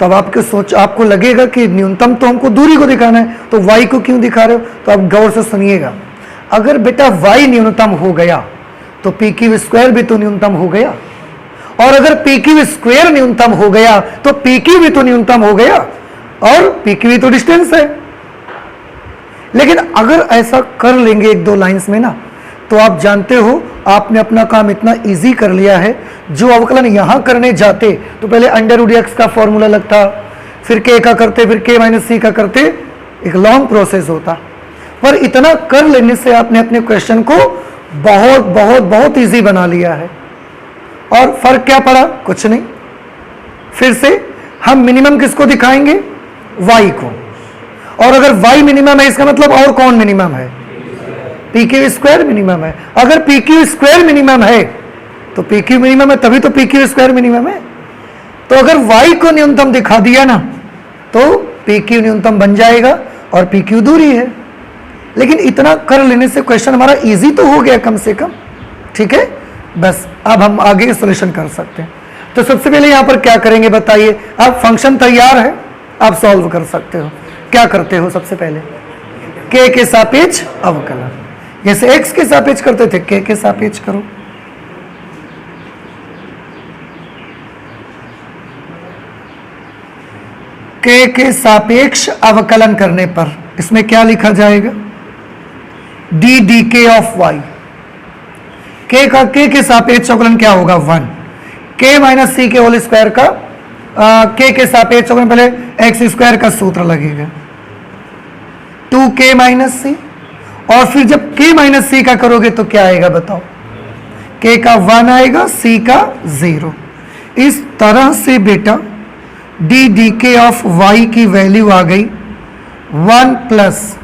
[SPEAKER 1] तब आपको लगेगा कि न्यूनतम तो हमको दूरी को दिखाना है, तो y को क्यों दिखा रहे हो? तो आप गौर से सुनिएगा। अगर बेटा y न्यूनतम हो गया तो पी क्यू स्क्वायर भी तो न्यूनतम हो गया, और अगर पी क्यू स्क्वायर न्यूनतम हो गया तो पी क्यू भी तो न्यूनतम हो गया, और पी क्यू तो डिस्टेंस है। लेकिन अगर ऐसा कर लेंगे एक दो लाइंस में ना, तो आप जानते हो आपने अपना काम इतना इजी कर लिया है। जो अवकलन यहां करने जाते तो पहले अंडर रूट एक्स का फॉर्मूला लगता, फिर के का करते, फिर के माइनस सी का करते, एक लॉन्ग प्रोसेस होता। पर इतना कर लेने से आपने अपने क्वेश्चन को बहुत बहुत बहुत इजी बना लिया है। और फर्क क्या पड़ा? कुछ नहीं। फिर से हम मिनिमम किसको दिखाएंगे? y को। और अगर y मिनिमम है इसका मतलब और कौन मिनिमम है? पी क्यू स्क्वायर मिनिमम है। अगर पी क्यू स्क्वायर मिनिमम है तो पी क्यू मिनिमम है, तभी तो पी क्यू स्क्वायर मिनिमम है। तो अगर y को न्यूनतम दिखा दिया ना, तो पी क्यू न्यूनतम बन जाएगा और पी क्यू दूरी है। लेकिन इतना कर लेने से क्वेश्चन हमारा इजी तो हो गया कम से कम। ठीक है, बस अब हम आगे सॉल्यूशन कर सकते हैं। तो सबसे पहले यहां पर क्या करेंगे बताइए? अब फंक्शन तैयार है, आप सॉल्व कर सकते हो। क्या करते हो? सबसे पहले k के सापेक्ष अवकलन, जैसे x के सापेक्ष करते थे k के सापेक्ष करो। k के सापेक्ष अवकलन करने पर इसमें क्या लिखा जाएगा? d dk of y। k के सापेक्ष अवकलन क्या होगा? 1। k माइनस सी के होल स्क्वायर का k के सापेक्ष अवकलन, पहले एक्स स्क्वायर का सूत्र लगेगा 2k माइनस सी, और फिर जब k माइनस सी का करोगे तो क्या आएगा बताओ? k का 1 आएगा, c का 0। इस तरह से बेटा d dk ऑफ y की वैल्यू आ गई 1 प्लस,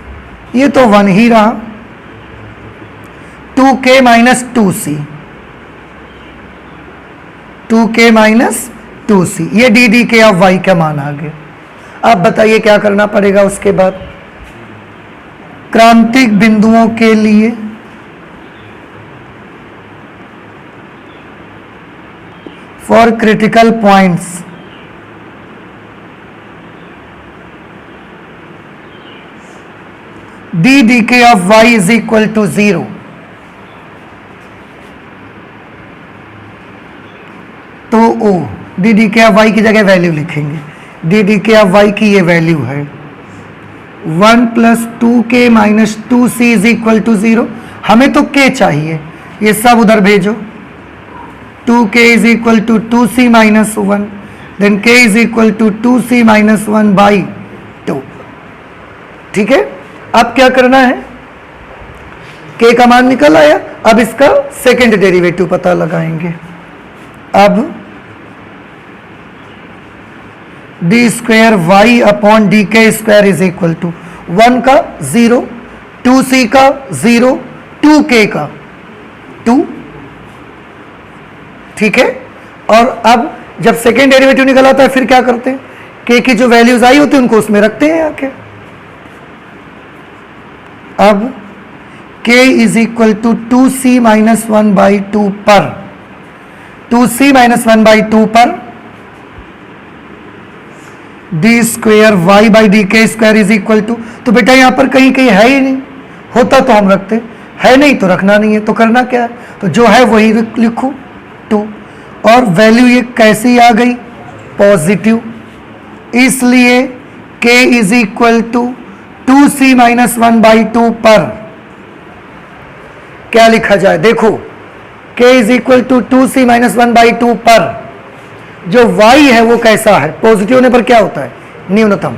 [SPEAKER 1] ये तो 1 ही रहा, 2k minus 2c, 2k minus 2c, ये d dk ऑफ y का मान आ गया। अब बताइए क्या करना पड़ेगा उसके बाद? क्रांतिक बिंदुओं के लिए for critical points. d dk of y is equal to 0. तो ओ d d k of y की जगह वैल्यू लिखेंगे। D d k of y की ये वैल्यू है 1 plus 2k minus 2c is equal to 0। हमें तो k चाहिए, ये सब उधर भेजो। 2k is equal to 2c minus 1, then k is equal to 2c minus 1 by 2। ठीक है, अब क्या करना है, k का मान निकल आया, अब इसका सेकेंड डेरिवेटिव पता लगाएंगे। अब d square y upon d k square is equal to 1 का 0, 2c का 0, 2k का 2। ठीक है, और अब जब सेकेंड डेरिवेटिव निकल आता है फिर क्या करते हैं, k की जो वैल्यूज आई होती है उनको उसमें रखते हैं आके। अब k is equal to 2c minus 1 by 2 पर 2c माइनस 1 बाई 2 पर d square y by d k square is equal to, तो बेटा यहां पर कहीं कहीं है ही नहीं, होता तो हम रखते, है नहीं तो रखना नहीं है। तो करना क्या है, तो जो है वही लिखो 2, और वैल्यू ये कैसी आ गई, पॉजिटिव, इसलिए k is equal to 2c minus 1 by 2 पर क्या लिखा जाए, देखो k is equal to 2c minus 1 by 2 पर जो y है वो कैसा है, पॉजिटिव होने पर क्या होता है, न्यूनतम।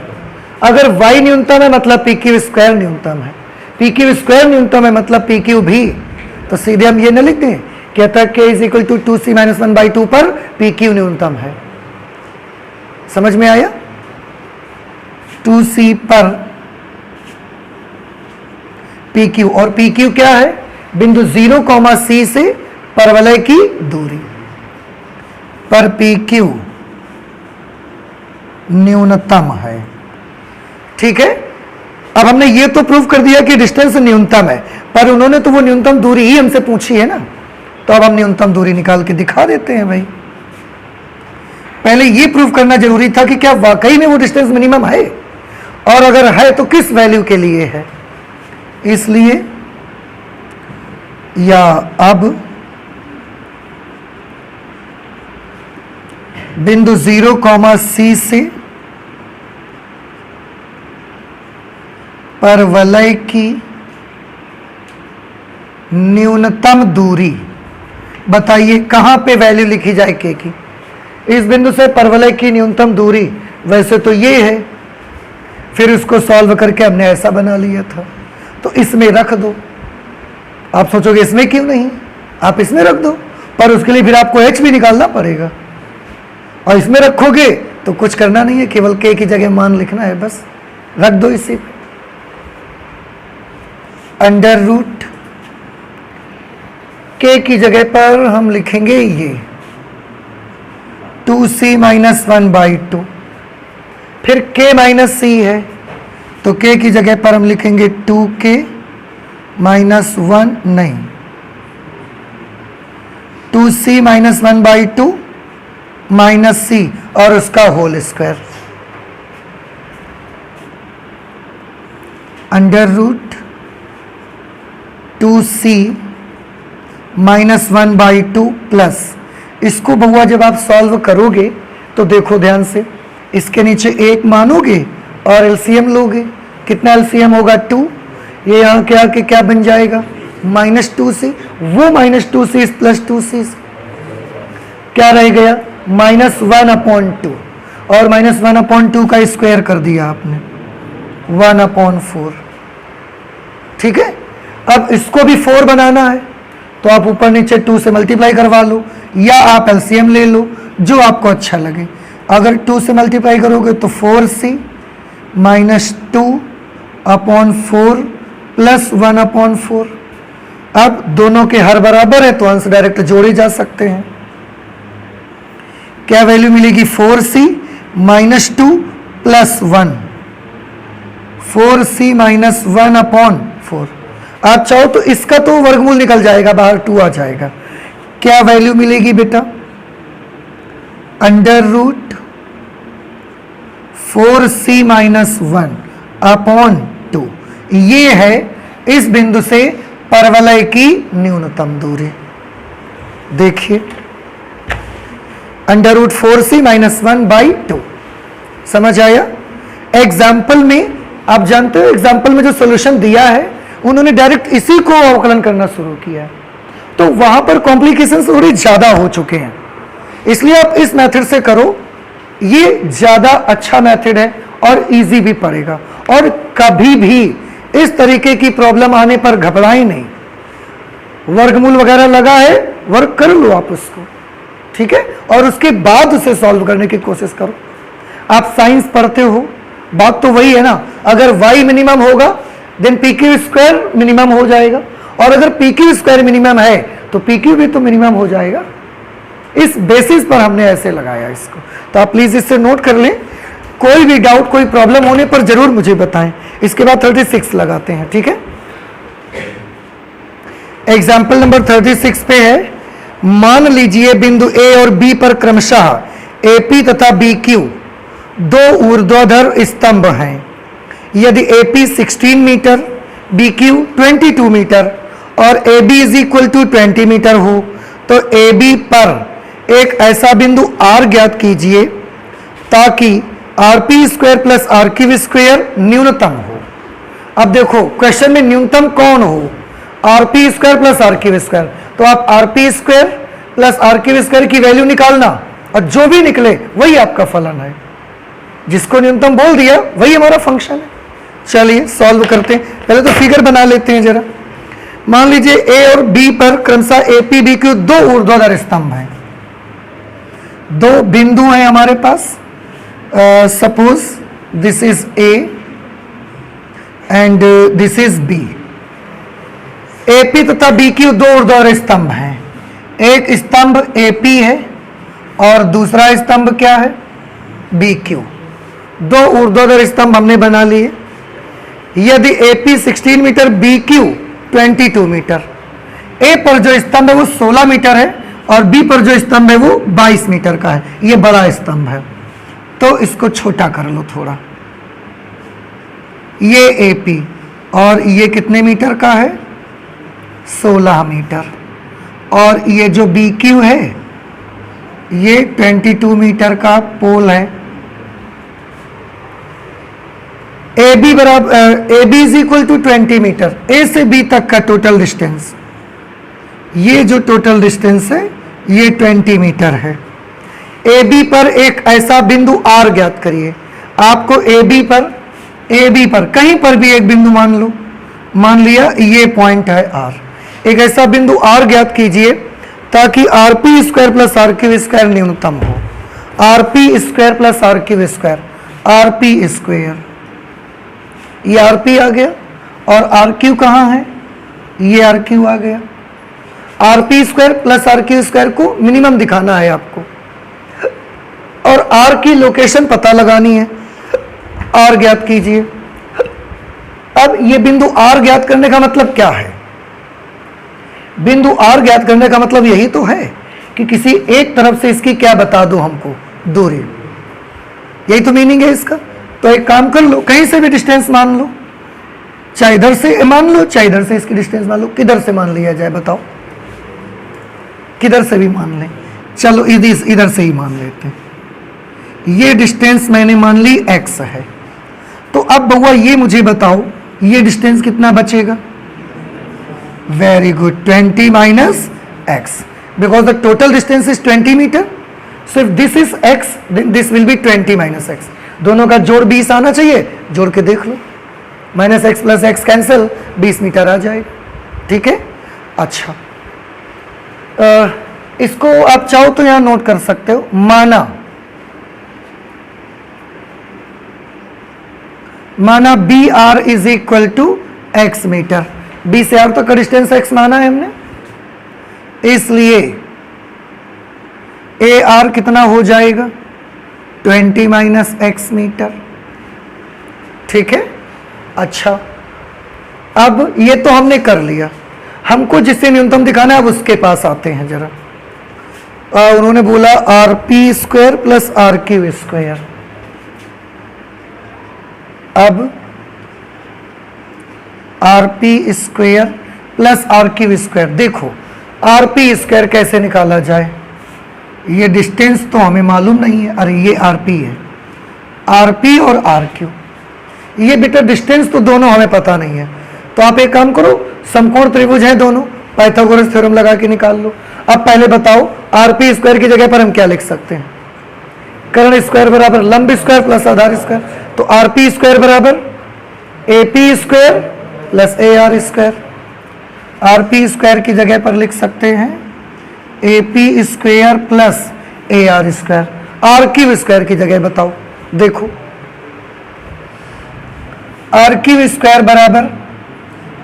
[SPEAKER 1] अगर y न्यूनतम है मतलब पी क्यू स्क्वायर न्यूनतम है, पी क्यू स्क्वायर न्यूनतम है मतलब पी क्यू भी, तो सीधे हम ये न लिख दें, कहता है k is equal to 2c minus 1 by 2 पर पी क्यू न्यूनतम है। समझ में आया, 2c पर पी क्यू, और पी क्यू क्या है, बिंदु 0, c से परवलय की दूरी पर पी क्यू न्यूनतम है। ठीक है, अब हमने ये तो प्रूव कर दिया कि डिस्टेंस न्यूनतम है, पर उन्होंने तो वो न्यूनतम दूरी ही हमसे पूछी है ना, तो अब हम न्यूनतम दूरी निकाल के दिखा देते हैं भाई। पहले ये प्रूव करना जरूरी था कि क्या वाकई में वो डिस्टेंस मिनिमम है, और अगर है तो किस वैल्यू के लिए है। इसलिए या अब बिंदु 0, c से परवलय की न्यूनतम दूरी, बताइए कहां पे वैल्यू लिखी जाए k की। इस बिंदु से परवलय की न्यूनतम दूरी वैसे तो ये है, फिर इसको सॉल्व करके हमने ऐसा बना लिया था, तो इसमें रख दो। आप सोचोगे इसमें क्यों नहीं, आप इसमें रख दो, पर उसके लिए फिर आपको h भी निकालना पड़ेगा, और इसमें रखोगे तो कुछ करना नहीं है, केवल k की जगह मान लिखना है, बस रख दो इसी पे। अंडर रूट k की जगह पर हम लिखेंगे ये 2c माइनस 1 बाई 2, फिर k माइनस c है तो k की जगह पर हम लिखेंगे 2k माइनस 1, नहीं 2c minus 1 by 2 minus c और उसका whole square, under root 2c minus 1 by 2 plus, इसको बहुआ जब आप सॉल्व करोगे तो देखो ध्यान से, इसके नीचे 1 मानोगे और एलसीएम लोगे, कितना एलसीएम होगा 2, ये यहाँ के आके क्या बन जाएगा माइनस 2c, वो माइनस 2c प्लस 2c क्या रह गया माइनस 1/2, और माइनस 1/2 का स्क्वायर कर दिया आपने 1/4। ठीक है, अब इसको भी 4 बनाना है तो आप ऊपर नीचे 2 से मल्टीप्लाई करवा लो, या आप एलसीएम ले लो, जो आपको अच्छा लगे। अगर 2 से मल्टीप्लाई करोगे तो 4c माइनस 2/4 प्लस 1/4। अब दोनों के हर बराबर है तो अंश डायरेक्ट जोड़े जा सकते हैं। क्या वैल्यू मिलेगी 4c minus 2 plus 1, 4c minus 1/4। आप चाहो तो इसका तो वर्गमूल निकल जाएगा, बाहर 2 आ जाएगा। क्या वैल्यू मिलेगी बेटा under root 4c minus 1 upon 2, ये है इस बिंदु से परवलय की न्यूनतम दूरी। देखिए under root 4c minus 1 by 2, समझ आया। एग्जाम्पल में आप जानते हो, एग्जाम्पल में जो सॉल्यूशन दिया है उन्होंने डायरेक्ट इसी को अवकलन करना शुरू किया है, तो वहां पर कॉम्प्लिकेशंस थोड़ी ज्यादा हो चुके हैं, इसलिए आप इस मेथड से करो, ये ज्यादा अच्छा मेथड है और इजी भी पड़ेगा। और कभी भी इस तरीके की प्रॉब्लम आने पर घबराएं नहीं, वर्गमूल वगैरह लगा है, वर्क कर लो आप उसको, ठीक है, और उसके बाद उसे सॉल्व करने की कोशिश करो। आप साइंस पढ़ते हो, बात तो वही है ना, अगर y मिनिमम होगा then P Q square minimum हो जाएगा, और अगर पी क्यू स्क्वायर मिनिमम है तो पी क्यू भी तो मिनिमम हो जाएगा। इस बेसिस पर हमने ऐसे लगाया इसको, तो आप प्लीज इससे नोट कर लें। कोई भी डाउट, कोई प्रॉब्लम होने पर जरूर मुझे बताएं। इसके बाद 36 लगाते हैं, ठीक है। एग्जाम्पल नंबर 36 पे है, मान लीजिए बिंदु ए और बी पर क्रमशः एपी तथा बी क्यू दो ऊर्ध्वाधर स्तंभ हैं। यदि AP 16 मीटर, BQ 22 मीटर और AB is equal to 20 metre हो, तो AB पर एक ऐसा बिंदु R ज्ञात कीजिए ताकि RP square plus RQ square न्यूनतम हो। अब देखो क्वेश्चन में न्यूनतम कौन हो, RP square plus RQ square, तो आप RP square plus RQ square की वैल्यू निकालना और जो भी निकले वही आपका फलन है। जिसको न्यूनतम बोल दिया वही हमारा फंक्शन है। चलिए सॉल्व करते हैं, पहले तो फिगर बना लेते हैं जरा। मान लीजिए ए और बी पर क्रमशः एपी बी क्यू दो ऊर्ध्वाधर स्तंभ हैं, दो बिंदु हैं हमारे पास। Suppose this is A and this is B. AP तथा बी क्यू दो ऊर्ध्वाधर स्तंभ हैं, एक स्तंभ एपी है और दूसरा स्तंभ क्या है, बी क्यू। दो ऊर्ध्वाधर स्तंभ हमने बना लिए। यदि AP 16 metre, BQ 22 metre, A पर जो स्तंभ है वो 16 मीटर है और B पर जो स्तंभ है वो 22 मीटर का है, ये बड़ा स्तंभ है, तो इसको छोटा कर लो थोड़ा। ये AP और ये कितने मीटर का है, 16 मीटर, और ये जो BQ है ये 22 मीटर का पोल है। AB बराबर AB is equal to 20 metre, A से B तक का टोटल डिस्टेंस, ये जो टोटल डिस्टेंस है ये 20 मीटर है। AB पर एक ऐसा बिंदु R ज्ञात करिए। आपको AB पर कहीं पर भी एक बिंदु मान लो, मान लिया ये पॉइंट है R, एक ऐसा बिंदु R ज्ञात कीजिए ताकि RP square plus RQ square न्यूनतम हो। RP square plus RQ square, RP square, ये RP आ गया और RQ कहाँ है, ये RQ आ गया। RP square plus RQ square को मिनिमम दिखाना है आपको और R की लोकेशन पता लगानी है, R ज्ञात कीजिए। अब ये बिंदु R ज्ञात करने का मतलब क्या है, बिंदु R ज्ञात करने का मतलब यही तो है कि किसी एक तरफ से इसकी क्या बता दो हमको, दूरी, यही तो मीनिंग है इसका। तो एक काम कर लो, कहीं से भी डिस्टेंस मान लो, चाहे इधर से मान लो चाहे इधर से इसकी डिस्टेंस मान लो। किधर से मान लिया जाए बताओ, किधर से भी मान लें, चलो इधर से ही मान लेते हैं। ये डिस्टेंस मैंने मान ली x है, तो अब बउआ ये मुझे बताओ ये डिस्टेंस कितना बचेगा, very good, 20 minus x, because the total distance is 20 metre, so if this is x then this will be 20 minus x। दोनों का जोड़ 20 आना चाहिए, जोड़ के देख लो, minus X plus X cancel, 20 metre आ जाएगा, ठीक है। अच्छा इसको आप चाहो तो यहां नोट कर सकते हो, माना B R is equal to x metre, B से आर तक का डिस्टेंस एक्स माना है हमने, इसलिए ए आर कितना हो जाएगा 20 माइनस एक्स मीटर, ठीक है। अच्छा अब ये तो हमने कर लिया, हमको जिससे न्यूनतम दिखाना है अब उसके पास आते हैं जरा। उन्होंने बोला R P square plus R Q square. अब R P square plus R Q square, देखो आर पी स्क्वायर कैसे निकाला जाए, ये डिस्टेंस तो हमें मालूम नहीं है, अरे ये आर पी है, आर पी और आर क्यू, ये बेटा डिस्टेंस तो दोनों हमें पता नहीं है, तो आप एक काम करो, समकोण त्रिभुज हैं दोनों, पाइथागोरस थ्योरम लगा के निकाल लो। अब पहले बताओ आर पी स्क्वायर की जगह पर हम क्या लिख सकते हैं, कर्ण स्क्वायर बराबर लंब स्क्वायर प्लस आधार स्क्वायर, तो आर पी स्क्वायर बराबर A P square plus A R square. R P square की जगह पर लिख सकते हैं A P square plus A R square. R Q square की जगह बताओ, देखो आर क्यू स्क्वायर बराबर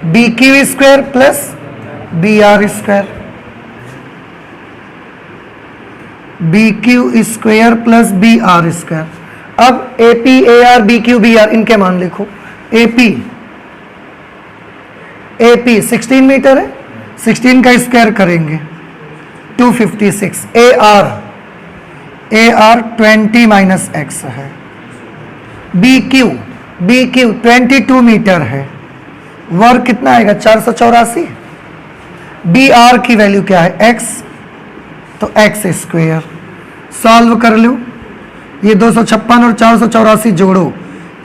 [SPEAKER 1] B Q square plus B R square, B Q square plus B R square. अब A P A R B Q B are इनके मान लिखो। A P 16 metre है, 16 का स्क्वायर करेंगे 256। ए आर 20 माइनस एक्स है। B Q 22 metre है, वर्ग कितना आएगा 484। बी आर की वैल्यू क्या है एक्स, तो एक्स स्क्वायर। सॉल्व कर लो, ये 256 और 484 जोड़ो,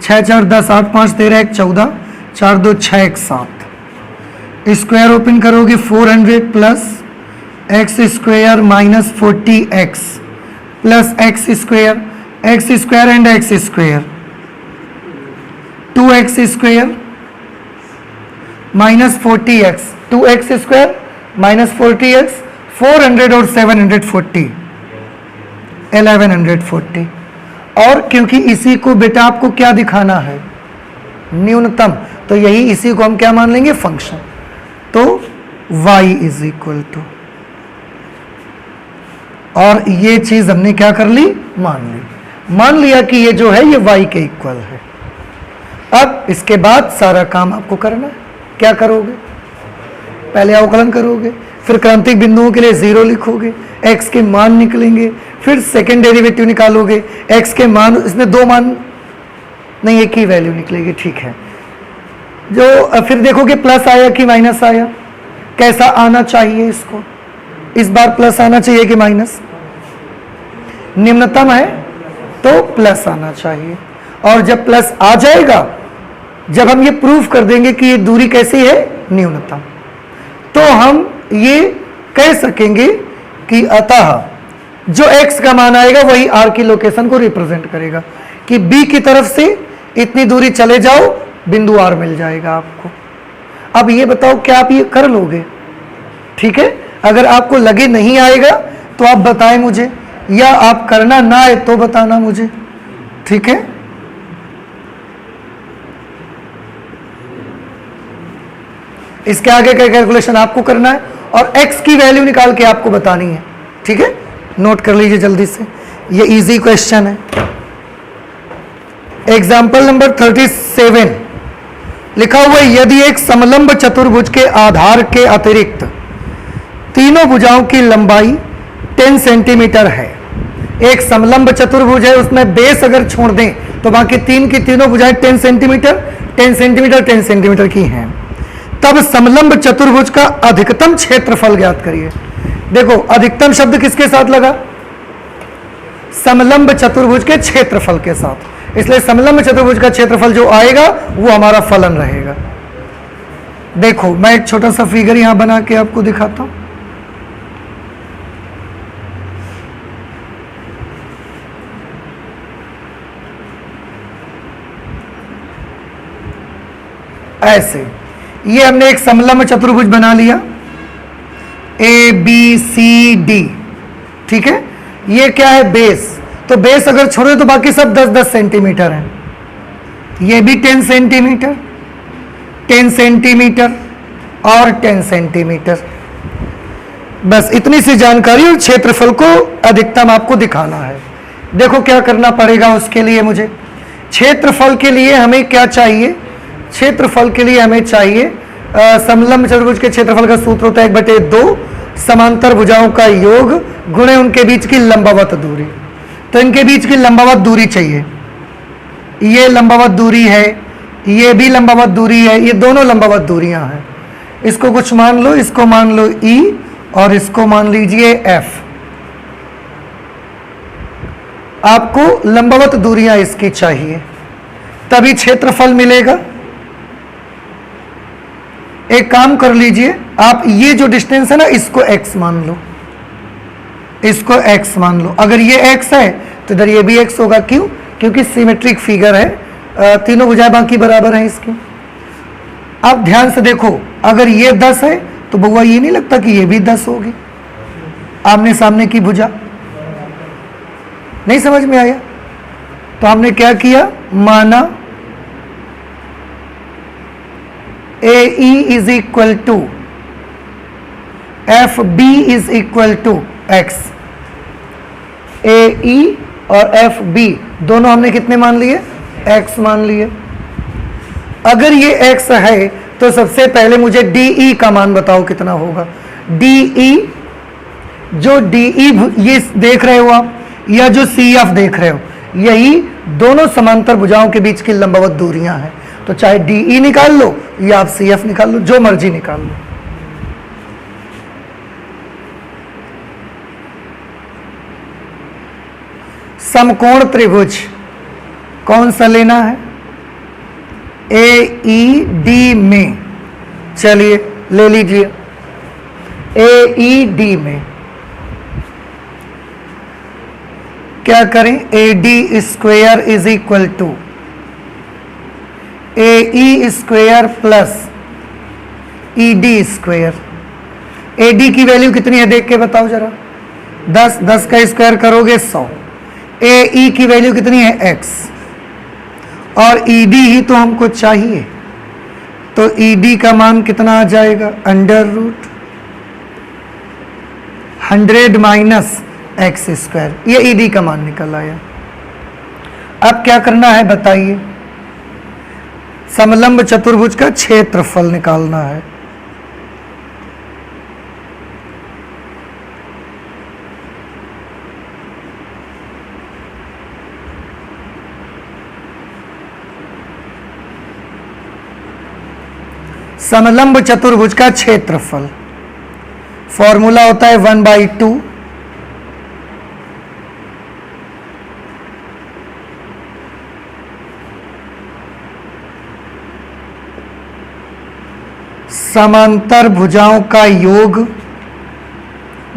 [SPEAKER 1] 6 4 10 8 5 13 1 14 4 2 6 1 7। स्क्वायर ओपन करोगे 400 plus x square minus 40x plus x square and x square 2x square minus 40x 2x square minus 40x 400 और 740 1140। और क्योंकि इसी को बेटा आपको क्या दिखाना है न्यूनतम, तो यही इसी को हम क्या मान लेंगे फंक्शन, तो y इज इक्वल टू, और ये चीज हमने क्या कर ली मान लिया कि ये जो है ये y के इक्वल है। अब इसके बाद सारा काम आपको करना है, क्या करोगे पहले अवकलन करोगे, फिर क्रांतिक बिंदुओं के लिए 0 लिखोगे, x के मान निकलेंगे, फिर सेकेंड डेरिवेटिव निकालोगे, x के मान, इसमें 2 मान नहीं एक ही वैल्यू निकलेगी, ठीक है। जो फिर देखोगे प्लस आया कि माइनस आया, कैसा आना चाहिए इसको, इस बार प्लस आना चाहिए कि माइनस, निम्नतम है तो प्लस आना चाहिए। और जब प्लस आ जाएगा, जब हम ये प्रूफ कर देंगे कि ये दूरी कैसी है न्यूनतम, तो हम ये कह सकेंगे कि अतः जो x का मान आएगा वही r की लोकेशन को रिप्रेजेंट करेगा, कि b की तरफ से इतनी दूरी चले जाओ बिंदु r मिल जाएगा आपको। अब ये बताओ क्या आप ये कर लोगे, ठीक है। अगर आपको लगे नहीं आएगा तो आप बताएं मुझे, या आप करना ना आए तो बताना मुझे, ठीक है। इसके आगे का कैलकुलेशन आपको करना है और x की वैल्यू निकाल के आपको बतानी है, ठीक है। नोट कर लीजिए जल्दी से, ये इजी क्वेश्चन है। एग्जाम्पल नंबर 37 लिखा हुआ है, यदि एक समलंब चतुर्भुज के आधार के अतिरिक्त तीनों भुजाओं की लंबाई 10 सेंटीमीटर है। एक समलंब चतुर्भुज है, उसमें बेस अगर छोड़ दें तो बाकी की तीनों भुजाएं 10 सेंटीमीटर 10 सेंटीमीटर 10 सेंटीमीटर की हैं, तब समलंब चतुर्भुज का अधिकतम क्षेत्रफल ज्ञात करिए। देखो अधिकतम शब्द किसके साथ लगा, समलंब चतुर्भुज के क्षेत्रफल के साथ, इसलिए समलंब चतुर्भुज का क्षेत्रफल जो आएगा वो हमारा फलन रहेगा। देखो मैं एक छोटा सा फिगर यहां बना के आपको दिखाता हूं। ऐसे ये हमने एक समलंब चतुर्भुज बना लिया ए बी सी डी, ठीक है। ये क्या है बेस, तो बेस अगर छोड़े तो बाकी सब 10-10 सेंटीमीटर है, ये भी 10 सेंटीमीटर 10 सेंटीमीटर और 10 सेंटीमीटर। बस इतनी सी जानकारी और क्षेत्रफल को अधिकतम आपको दिखाना है। देखो क्या करना पड़ेगा उसके लिए, मुझे क्षेत्रफल के लिए हमें क्या चाहिए, क्षेत्रफल के लिए हमें चाहिए समलंब चतुर्भुज के क्षेत्रफल का सूत्र होता है 1/2 समांतर भुजाओं का योग गुणे उनके बीच की लंबवत दूरी। तो इनके बीच की लंबवत दूरी चाहिए, ये लंबवत दूरी है, ये भी लंबवत दूरी है, ये दोनों लंबवत दूरियां हैं। इसको कुछ मान लो, इसको मान लो E और इसको मान लीजिए F। आपको लंबवत दूरियां इसकी चाहिए, तभी क्षेत्रफल मिलेगा। एक काम कर लीजिए, आप ये जो डिस्टेंस है ना, इसको x मान लो, इसको x मान लो। अगर ये x है तो इधर ये भी x होगा। क्यों? क्योंकि सिमेट्रिक फिगर है, तीनों भुजाएं बाकी बराबर हैं इसकी। आप ध्यान से देखो, अगर ये 10 है तो बउआ ये नहीं लगता कि ये भी 10 होगी, आमने सामने की भुजा। नहीं समझ में आया? तो हमने क्या किया, माना AE is equal to FB is equal to x। AE और FB दोनों हमने कितने मान लिए, x मान लिए। अगर ये x है तो सबसे पहले मुझे DE का मान बताओ कितना होगा। DE, जो DE ये देख रहे हो आप, या जो CF देख रहे हो, यही दोनों समांतर भुजाओं के बीच की लंबवत दूरियां हैं। तो चाहे DE निकाल लो या आप CF निकाल लो, जो मर्जी निकाल लो। समकोण त्रिभुज कौन सा लेना है, AED में, चलिए ले लीजिए। AED में क्या करें, AD square is equal to AE square plus ED square. AD की वैल्यू कितनी है देख के बताओ जरा, 10, 10 का स्क्वायर करोगे 100। AE की वैल्यू कितनी है x, और ED ही तो हमको चाहिए, तो ED का मान कितना आ जाएगा, under root 100 minus x square. ये ED का मान निकल आया। अब क्या करना है बताइए, समलंब चतुर्भुज का क्षेत्रफल निकालना है। समलंब चतुर्भुज का क्षेत्रफल फॉर्मूला होता है 1/2 समांतर भुजाओं का योग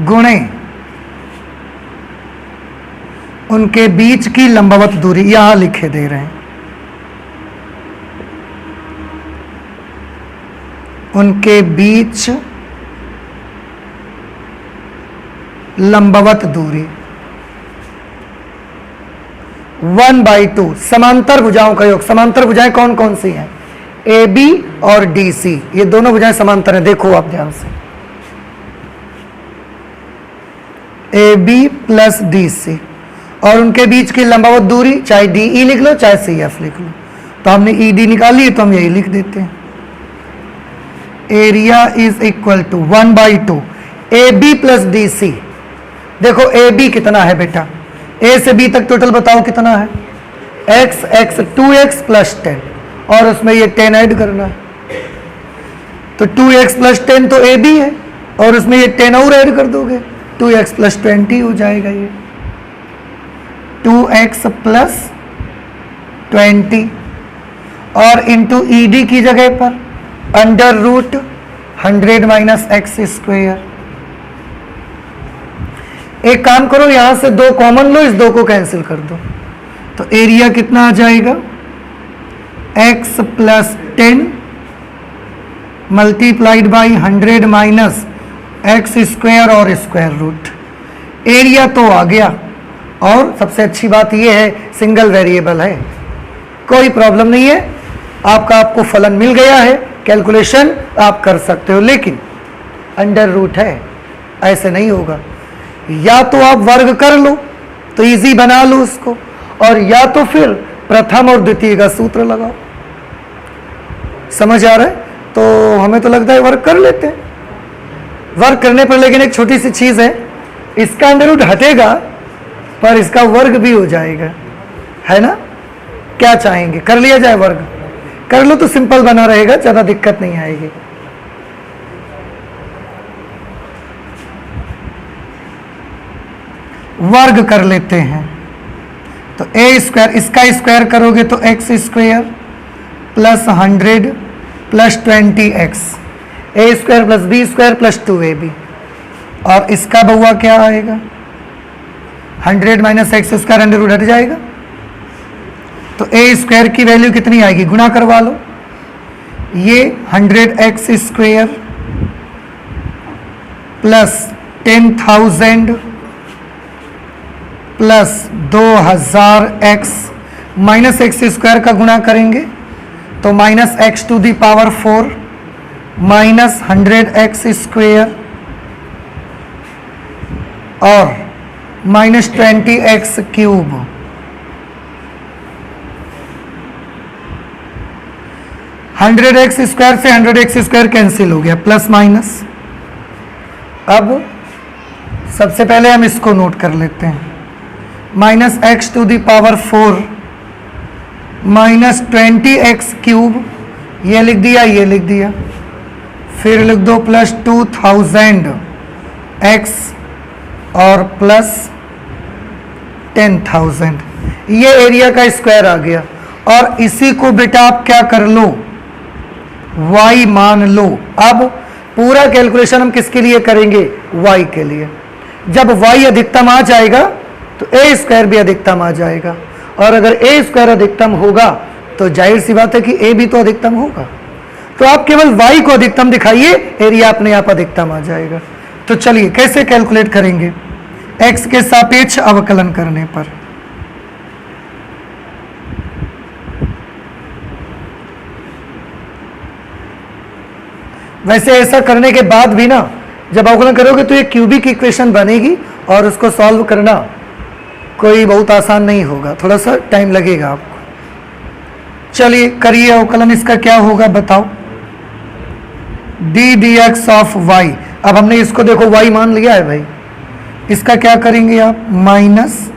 [SPEAKER 1] गुणे उनके बीच की लंबवत दूरी। यहां लिखे दे रहे हैं, उनके बीच लंबवत दूरी 1/2 समांतर भुजाओं का योग। समांतर भुजाएं कौन कौन सी हैं, AB और DC, ये दोनों भुजाएं समांतर हैं। देखो आप ध्यान से, AB प्लस DC, और उनके बीच की लंबवत दूरी चाहे DE लिख लो चाहे CF लिख लो। तो हमने ED निकाली तो हम यही लिख देते हैं, area is equal to 1/2 AB plus DC। देखो AB कितना है बेटा, A से B तक टोटल बताओ कितना है, x 2x प्लस 10, और उसमें ये 10 ऐड करना है। तो 2x प्लस 10 तो AB है, और उसमें ये 10 और ऐड कर दोगे, 2x प्लस 20 हो जाएगा। ये 2x प्लस 20 और इंटू ED की जगह पर under root 100 minus x square. एक काम करो, यहां से 2 कॉमन लो, इस 2 को कैंसिल कर दो, तो एरिया कितना आ जाएगा, x plus 10 multiplied by 100 minus x square और स्क्वायर रूट। एरिया तो आ गया, और सबसे अच्छी बात यह है सिंगल वेरिएबल है, कोई प्रॉब्लम नहीं है, आपको फलन मिल गया है, कैलकुलेशन आप कर सकते हो। लेकिन अंडर रूट है, ऐसे नहीं होगा। या तो आप वर्ग कर लो तो इजी बना लो उसको, और या तो फिर प्रथम और द्वितीय का सूत्र लगाओ। समझ आ रहा है? तो हमें तो लगता है वर्ग कर लेते हैं, वर्ग करने पर लेकिन एक छोटी सी चीज है, इसका अंडर रूट हटेगा पर इसका वर्ग भी हो जाएगा, है ना। क्या चाहेंगे, कर लिया जाए वर्ग? कर लो तो सिंपल बना रहेगा, ज्यादा दिक्कत नहीं आएगी। वर्ग कर लेते हैं तो ए स्क्वायर, इसका स्क्वायर करोगे तो X square plus 100 plus 20x, A square plus B square plus 2ab। और इसका बउआ क्या आएगा, 100 minus x square under root हट जाएगा, तो ए स्क्वायर की वैल्यू कितनी आएगी, गुणा करवा लो। ये 100x square plus 10,000 plus 2000x minus x square का गुणा करेंगे तो minus x to the power 4 minus 100x square और minus 20x cube. 100x square से 100x स्क्वायर कैंसिल हो गया, प्लस माइनस। अब सबसे पहले हम इसको नोट कर लेते हैं, minus x to the power 4 minus 20x cube, ये लिख दिया, ये लिख दिया, फिर लिख दो प्लस 2000x और प्लस 10,000, ये एरिया का स्क्वायर आ गया। और इसी को बेटा आप क्या कर लो, y मान लो। अब पूरा कैलकुलेशन हम किसके लिए करेंगे, y के लिए। जब y अधिकतम आ जाएगा तो ए स्क्वायर भी अधिकतम आ जाएगा, और अगर ए स्क्वायर अधिकतम होगा तो जाहिर सी बात है कि ए भी तो अधिकतम होगा। तो आप केवल y को अधिकतम दिखाइए, एरिया अपने आप अधिकतम आ जाएगा। तो चलिए कैसे कैलकुलेट करेंगे, x के सापेक्ष अवकलन करने पर। वैसे ऐसा करने के बाद भी ना जब अवकलन करोगे तो ये क्यूबिक इक्वेशन बनेगी और उसको सॉल्व करना कोई बहुत आसान नहीं होगा, थोड़ा सा टाइम लगेगा आपको। चलिए करिए अवकलन, इसका क्या होगा बताओ, d d x of y. अब हमने इसको देखो y मान लिया है भाई, इसका क्या करेंगे आप, माइनस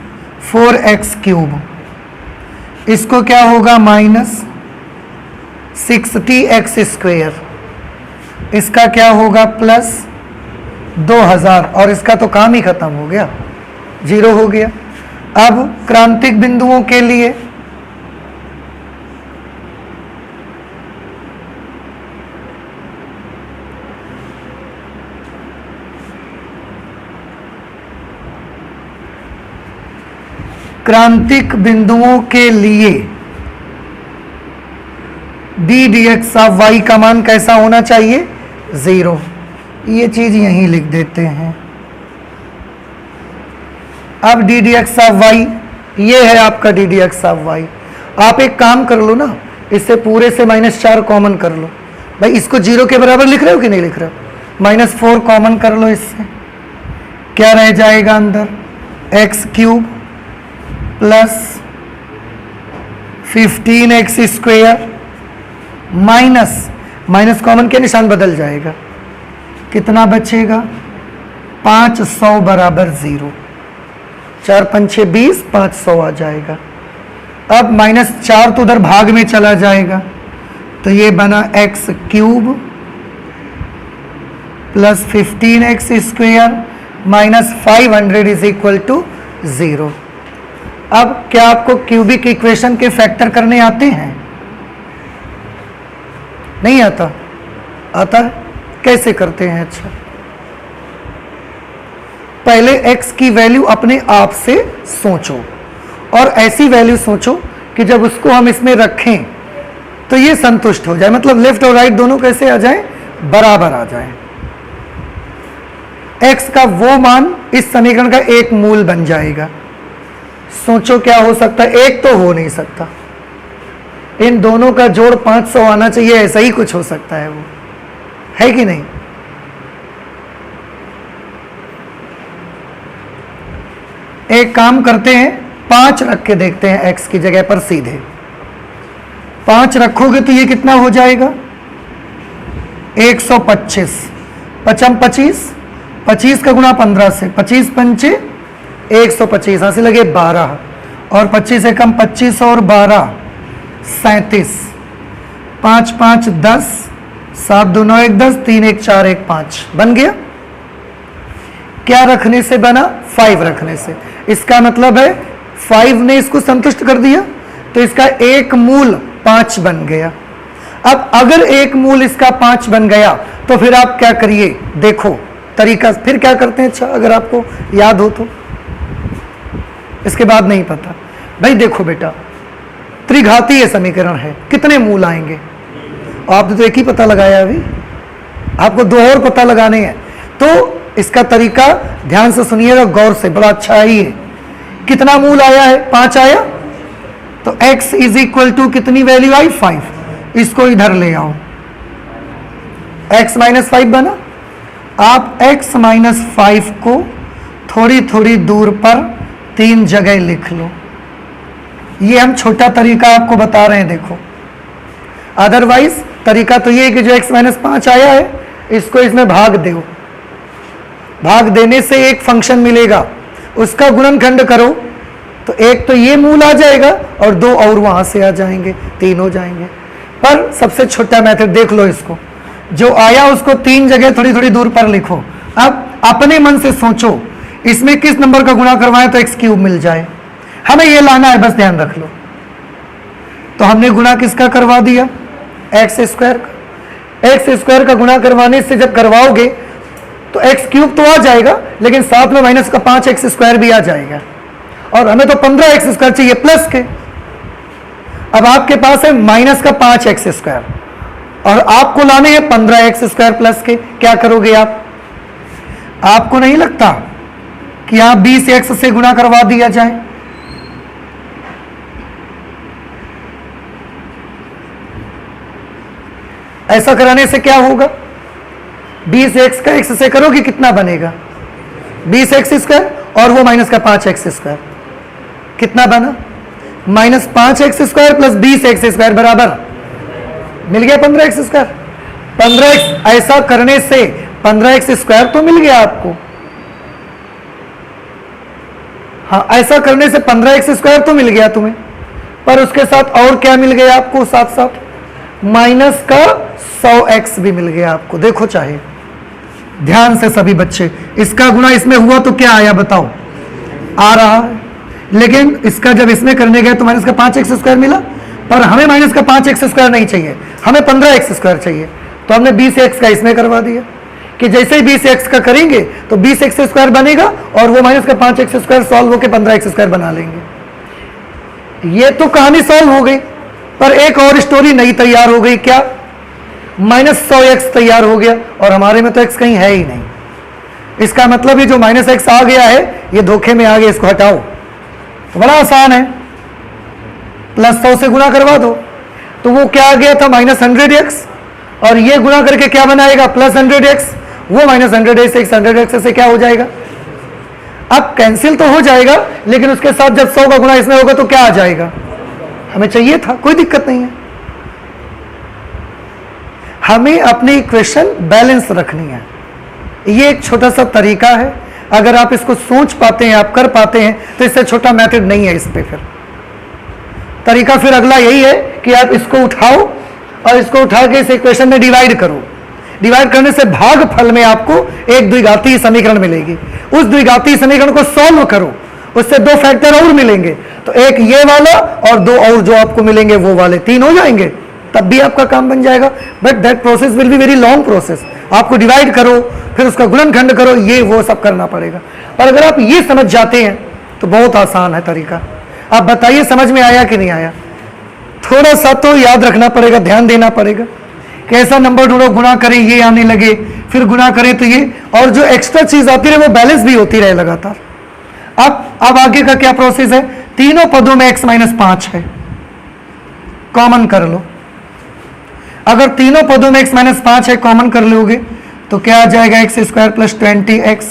[SPEAKER 1] 4x क्यूब, इसको क्या होगा माइनस 60x स्क्वायर, इसका क्या होगा प्लस 2000, और इसका तो काम ही खत्म हो गया, जीरो हो गया। अब क्रांतिक बिंदुओं के लिए d d x of y का मान कैसा होना चाहिए, 0। ये चीज यहीं लिख देते हैं। अब d d x of y, ये है आपका d d x of y. आप एक काम कर लो ना, इससे पूरे से -4 कॉमन कर लो। भाई इसको 0 के बराबर लिख रहे हो कि नहीं लिख रहे हो, -4 कॉमन कर लो, इससे क्या रह जाएगा अंदर, x cube plus 15x square minus common के निशान बदल जाएगा, कितना बचेगा 500 बराबर 0, 4 5 6 20, 500 आ जाएगा। अब -4 तो उधर भाग में चला जाएगा, तो ये बना x cube plus 15x square minus 500 is equal to 0। अब क्या आपको क्यूबिक इक्वेशन के फैक्टर करने आते हैं, नहीं आता, आता है, कैसे करते हैं, अच्छा पहले x की वैल्यू अपने आप से सोचो, और ऐसी वैल्यू सोचो कि जब उसको हम इसमें रखें तो ये संतुष्ट हो जाए, मतलब लेफ्ट और राइट दोनों कैसे आ जाए, बराबर आ जाए। x का वो मान इस समीकरण का एक मूल बन जाएगा। सोचो क्या हो सकता है, एक तो हो नहीं सकता, इन दोनों का जोड़ 500 आना चाहिए, ऐसा ही कुछ हो सकता है, वो है कि नहीं। एक काम करते हैं, 5 रख के देखते हैं x की जगह पर सीधे। 5 रखोगे तो ये कितना हो जाएगा 125, पचम 25, 25 का गुणा 15 से, 25 पंचे 125, हासिल लगे 12, और 25 से कम 25 और 12 37, 5 5 10, 7 2 9 1 10, 3 1 4 1 5 बन गया। क्या रखने से बना? 5 रखने से। इसका मतलब है 5 ने इसको संतुष्ट कर दिया, तो इसका एक मूल 5 बन गया। अब अगर एक मूल इसका 5 बन गया तो फिर आप क्या करिए, देखो तरीका फिर क्या करते हैं। अच्छा, अगर आपको याद हो तो, इसके बाद नहीं पता। भाई देखो बेटा, त्रिघातीय समीकरण है, कितने मूल आएंगे? आपने तो एक ही पता लगाया, अभी आपको 2 और पता लगाने हैं। तो इसका तरीका ध्यान से सुनिएगा, गौर से, बड़ा अच्छा ही है। कितना मूल आया है? 5 आया, तो x इज इक्वल टू कितनी वैल्यू आई? 5। इसको इधर ले आओ, x माइनस 5 बना। आप x माइनस 5 को थोड़ी थोड़ी दूर पर 3 जगह लिख लो। ये हम छोटा तरीका आपको बता रहे हैं, देखो। अदरवाइज तरीका तो ये है कि जो x माइनस 5 आया है, इसको इसमें भाग दो। भाग देने से एक फंक्शन मिलेगा, उसका गुणनखंड करो तो एक तो ये मूल आ जाएगा और 2 और वहां से आ जाएंगे, 3 हो जाएंगे। पर सबसे छोटा मेथड देख लो, इसको जो आया उसको 3 जगह थोड़ी थोड़ी दूर पर लिखो। अब अपने मन से सोचो इसमें किस नंबर का गुणा करवाएं तो x क्यूब मिल जाए। हमें ये लाना है, बस ध्यान रख लो। तो हमने गुणा किसका करवा दिया? एक्स स्क्वायर का। एक्स स्क्वायर का गुणा करवाने से जब करवाओगे तो एक्स क्यूब तो आ जाएगा, लेकिन साथ में माइनस का 5x स्क्वायर भी आ जाएगा, और हमें तो 15x स्क्वायर चाहिए प्लस के। अब आपके पास है माइनस का 5x स्क्वायर और आपको लाने हैं 15x स्क्वायर प्लस के। क्या करोगे आप? आपको नहीं लगता कि आप 20x से गुणा करवा दिया जाए? ऐसा कराने से क्या होगा? 20x का x से करोगे कितना बनेगा? 20x स्क्वायर, और वो माइनस का 5x स्क्वायर, कितना बना? Minus 5x square plus 20x square बराबर मिल गया 15x स्क्वायर। 15x, ऐसा करने से 15x स्क्वायर तो मिल गया आपको। हाँ, ऐसा करने से 15x स्क्वायर तो मिल गया तुम्हें, पर उसके साथ और क्या मिल गया आपको? साथ साथ माइनस का 100x भी मिल गया आपको। देखो चाहे ध्यान से सभी बच्चे, इसका गुणा इसमें हुआ तो क्या आया बताओ? आ रहा है, लेकिन इसका जब इसमें करने गए तो माइनस का 5x स्क्वायर मिला, पर हमें माइनस का 5x स्क्वायर नहीं चाहिए, हमें 15x स्क्वायर चाहिए। तो हमने 20x का इसमें करवा दिया कि जैसे ही 20x का करेंगे तो 20x स्क्वायर बनेगा और वो माइनस का 5x स्क्वायर सॉल्व होकर 15x स्क्वायर बना लेंगे। ये तो कहानी सॉल्व हो गई, पर एक और स्टोरी नई तैयार हो गई। क्या? माइनस 100x तैयार हो गया, और हमारे में तो x कहीं है ही नहीं। इसका मतलब ये जो माइनस x आ गया है ये धोखे में आ गया, इसको हटाओ। तो बड़ा आसान है, प्लस 100 से गुणा करवा दो तो वो क्या आ गया था? माइनस 100x, और ये गुणा करके क्या बनाएगा? Plus 100x। वो माइनस 100x 100x से क्या हो जाएगा? अब कैंसिल तो हो जाएगा, लेकिन उसके साथ जब 100 का गुणा इसमें होगा तो क्या आ जाएगा? हमें चाहिए था, कोई दिक्कत नहीं है। हमें अपनी इक्वेशन बैलेंस रखनी है। ये एक छोटा सा तरीका है, अगर आप इसको सोच पाते हैं, आप कर पाते हैं, तो इससे छोटा मेथड नहीं है इस पे। फिर तरीका फिर अगला यही है कि आप इसको उठाओ और इसको उठा के इस इक्वेशन में डिवाइड करो। डिवाइड करने से भागफल में आपको एक द्विघातीय समीकरण मिलेगी। उस द्विघातीय समीकरण को सॉल्व करो, उससे 2 फैक्टर और मिलेंगे, तो एक ये वाला और 2 और जो आपको मिलेंगे वो वाले, 3 हो जाएंगे, तब भी आपका काम बन जाएगा। But that process will be very long process. आपको डिवाइड करो, फिर उसका गुणनखंड करो, ये वो सब करना पड़ेगा। पर अगर आप ये समझ जाते हैं तो बहुत आसान है तरीका। आप बताइए समझ में आया कि नहीं आया? थोड़ा सा तो याद रखना पड़ेगा, ध्यान देना पड़ेगा। कैसा नंबर ढूंढो, गुणा करें ये आने लगे, फिर गुणा करें तो ये, और जो एक्स्ट्रा चीज आती रहे वो बैलेंस भी होती रहे लगातार। अब आगे का क्या प्रोसेस है? तीनों पदों में x माइनस 5 है, कॉमन कर लो। अगर तीनों पदों में x माइनस 5 है, कॉमन कर लोगे तो क्या आ जाएगा? X square plus 20x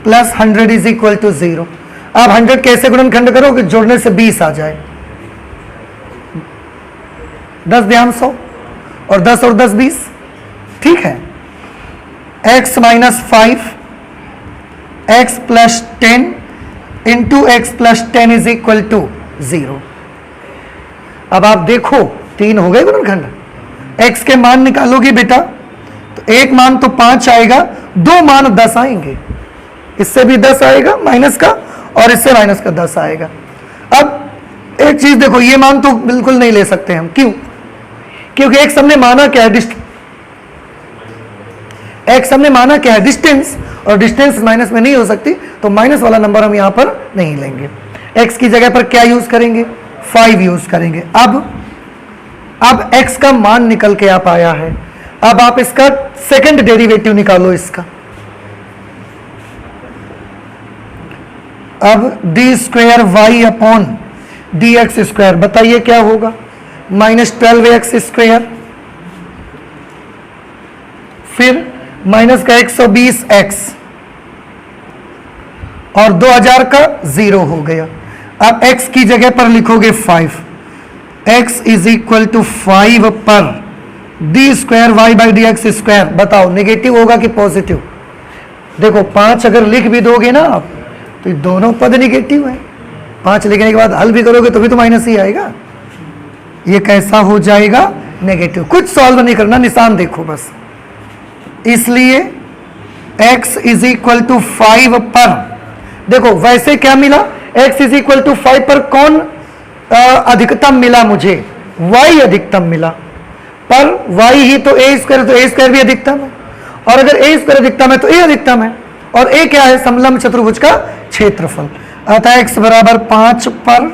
[SPEAKER 1] plus 100 is equal to 0। अब 100 कैसे गुणनखंड करोगे? जोड़ने से 20 आ जाए, 10 ध्यान 100, और 10 और 10 20, ठीक है। x minus 5 x plus 10 into x plus 10 is equal to 0। अब आप देखो 3 हो गए गुणनखंड, x के मान निकालोगे बेटा तो एक मान तो 5 आएगा, 2 मान 10 आएंगे, इससे भी 10 आएगा माइनस का और इससे माइनस का 10 आएगा। अब एक चीज देखो, ये मान तो बिल्कुल नहीं ले सकते हम, क्यों? क्योंकि x हमने माना क्या है, x हमने माना क्या है, डिस्टेंस, और डिस्टेंस माइनस में नहीं हो सकती, तो माइनस वाला नंबर हम यहां पर नहीं लेंगे। x की जगह पर क्या यूज करेंगे, 5 यूज करेंगे। अब x का मान निकल के आप आया है, अब आप इसका सेकंड डेरिवेटिव निकालो इसका। अब d square y upon d x square, बताइए क्या होगा, माइनस 12x स्क्वायर, फिर माइनस का 120x और 2000 का 0 हो गया। अब x की जगह पर लिखोगे 5, x इज इक्वल टू 5 पर d square y by d x square. बताओ नेगेटिव होगा कि पॉजिटिव? देखो 5 अगर लिख भी दोगे ना आप तो ये दोनों पद नेगेटिव है, 5 लिखने के बाद हल भी करोगे तो भी तो माइनस ही आएगा। ये कैसा हो जाएगा, नेगेटिव। कुछ सॉल्व नहीं करना, निशान देखो बस। इसलिए x इज इक्वल टू 5 पर, देखो वैसे क्या मिला, x इज इक्वल टू 5 पर कौन अधिकतम मिला मुझे, y अधिकतम मिला, पर y ही तो a स्क्वायर, तो a स्क्वायर भी अधिकतम है, और अगर a स्क्वायर अधिकतम है तो a अधिकतम है, और a क्या है, समलंब चतुर्भुज का क्षेत्रफल। अतः x बराबर 5 पर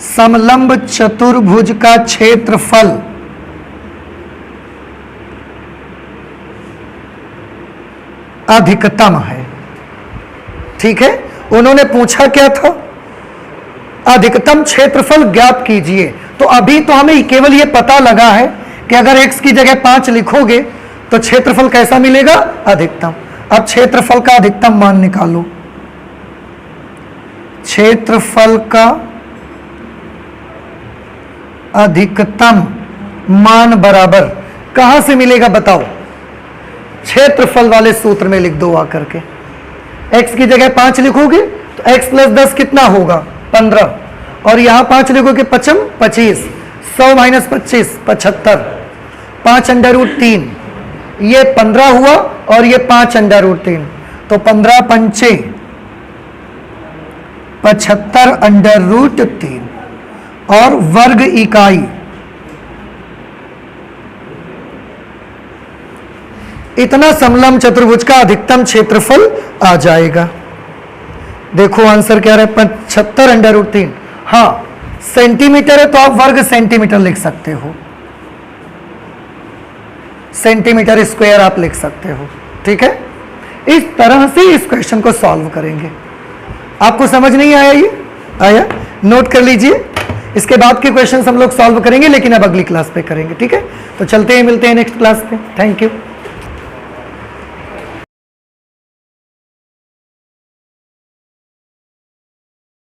[SPEAKER 1] समलंब चतुर्भुज का क्षेत्रफल अधिकतम है। ठीक है, उन्होंने पूछा क्या था, अधिकतम क्षेत्रफल ज्ञात कीजिए। तो अभी तो हमें केवल ये पता लगा है कि अगर x की जगह 5 लिखोगे तो क्षेत्रफल कैसा मिलेगा, अधिकतम। अब क्षेत्रफल का अधिकतम मान निकालो। क्षेत्रफल का अधिकतम मान बराबर कहां से मिलेगा बताओ, क्षेत्रफल वाले सूत्र में लिख दो आकर के। x की जगह 5 लिखोगे तो x प्लस 10 कितना होगा, 15, और यहां 5 लिखोगे 5 25, 100 माइनस 25 75, 5 अंडर रूट 3, ये 15 हुआ और ये 5 अंडर रूट 3, तो 15 पंचे 75 अंडर रूट 3 और वर्ग इकाई, इतना समलंब चतुर्भुज का अधिकतम क्षेत्रफल आ जाएगा। देखो आंसर क्या है, 75 अंडर रूट 3। हाँ सेंटीमीटर है तो आप वर्ग सेंटीमीटर लिख सकते हो, सेंटीमीटर स्क्वायर आप लिख सकते हो। ठीक है, इस तरह से इस क्वेश्चन को सॉल्व करेंगे। आपको समझ नहीं आया, ये आया, नोट कर लीजिए। इसके बाद के क्वेश्चन हम लोग सॉल्व करेंगे, लेकिन अब अगली क्लास पे करेंगे। ठीक है, तो चलते हैं, मिलते हैं नेक्स्ट क्लास पे। Thank you.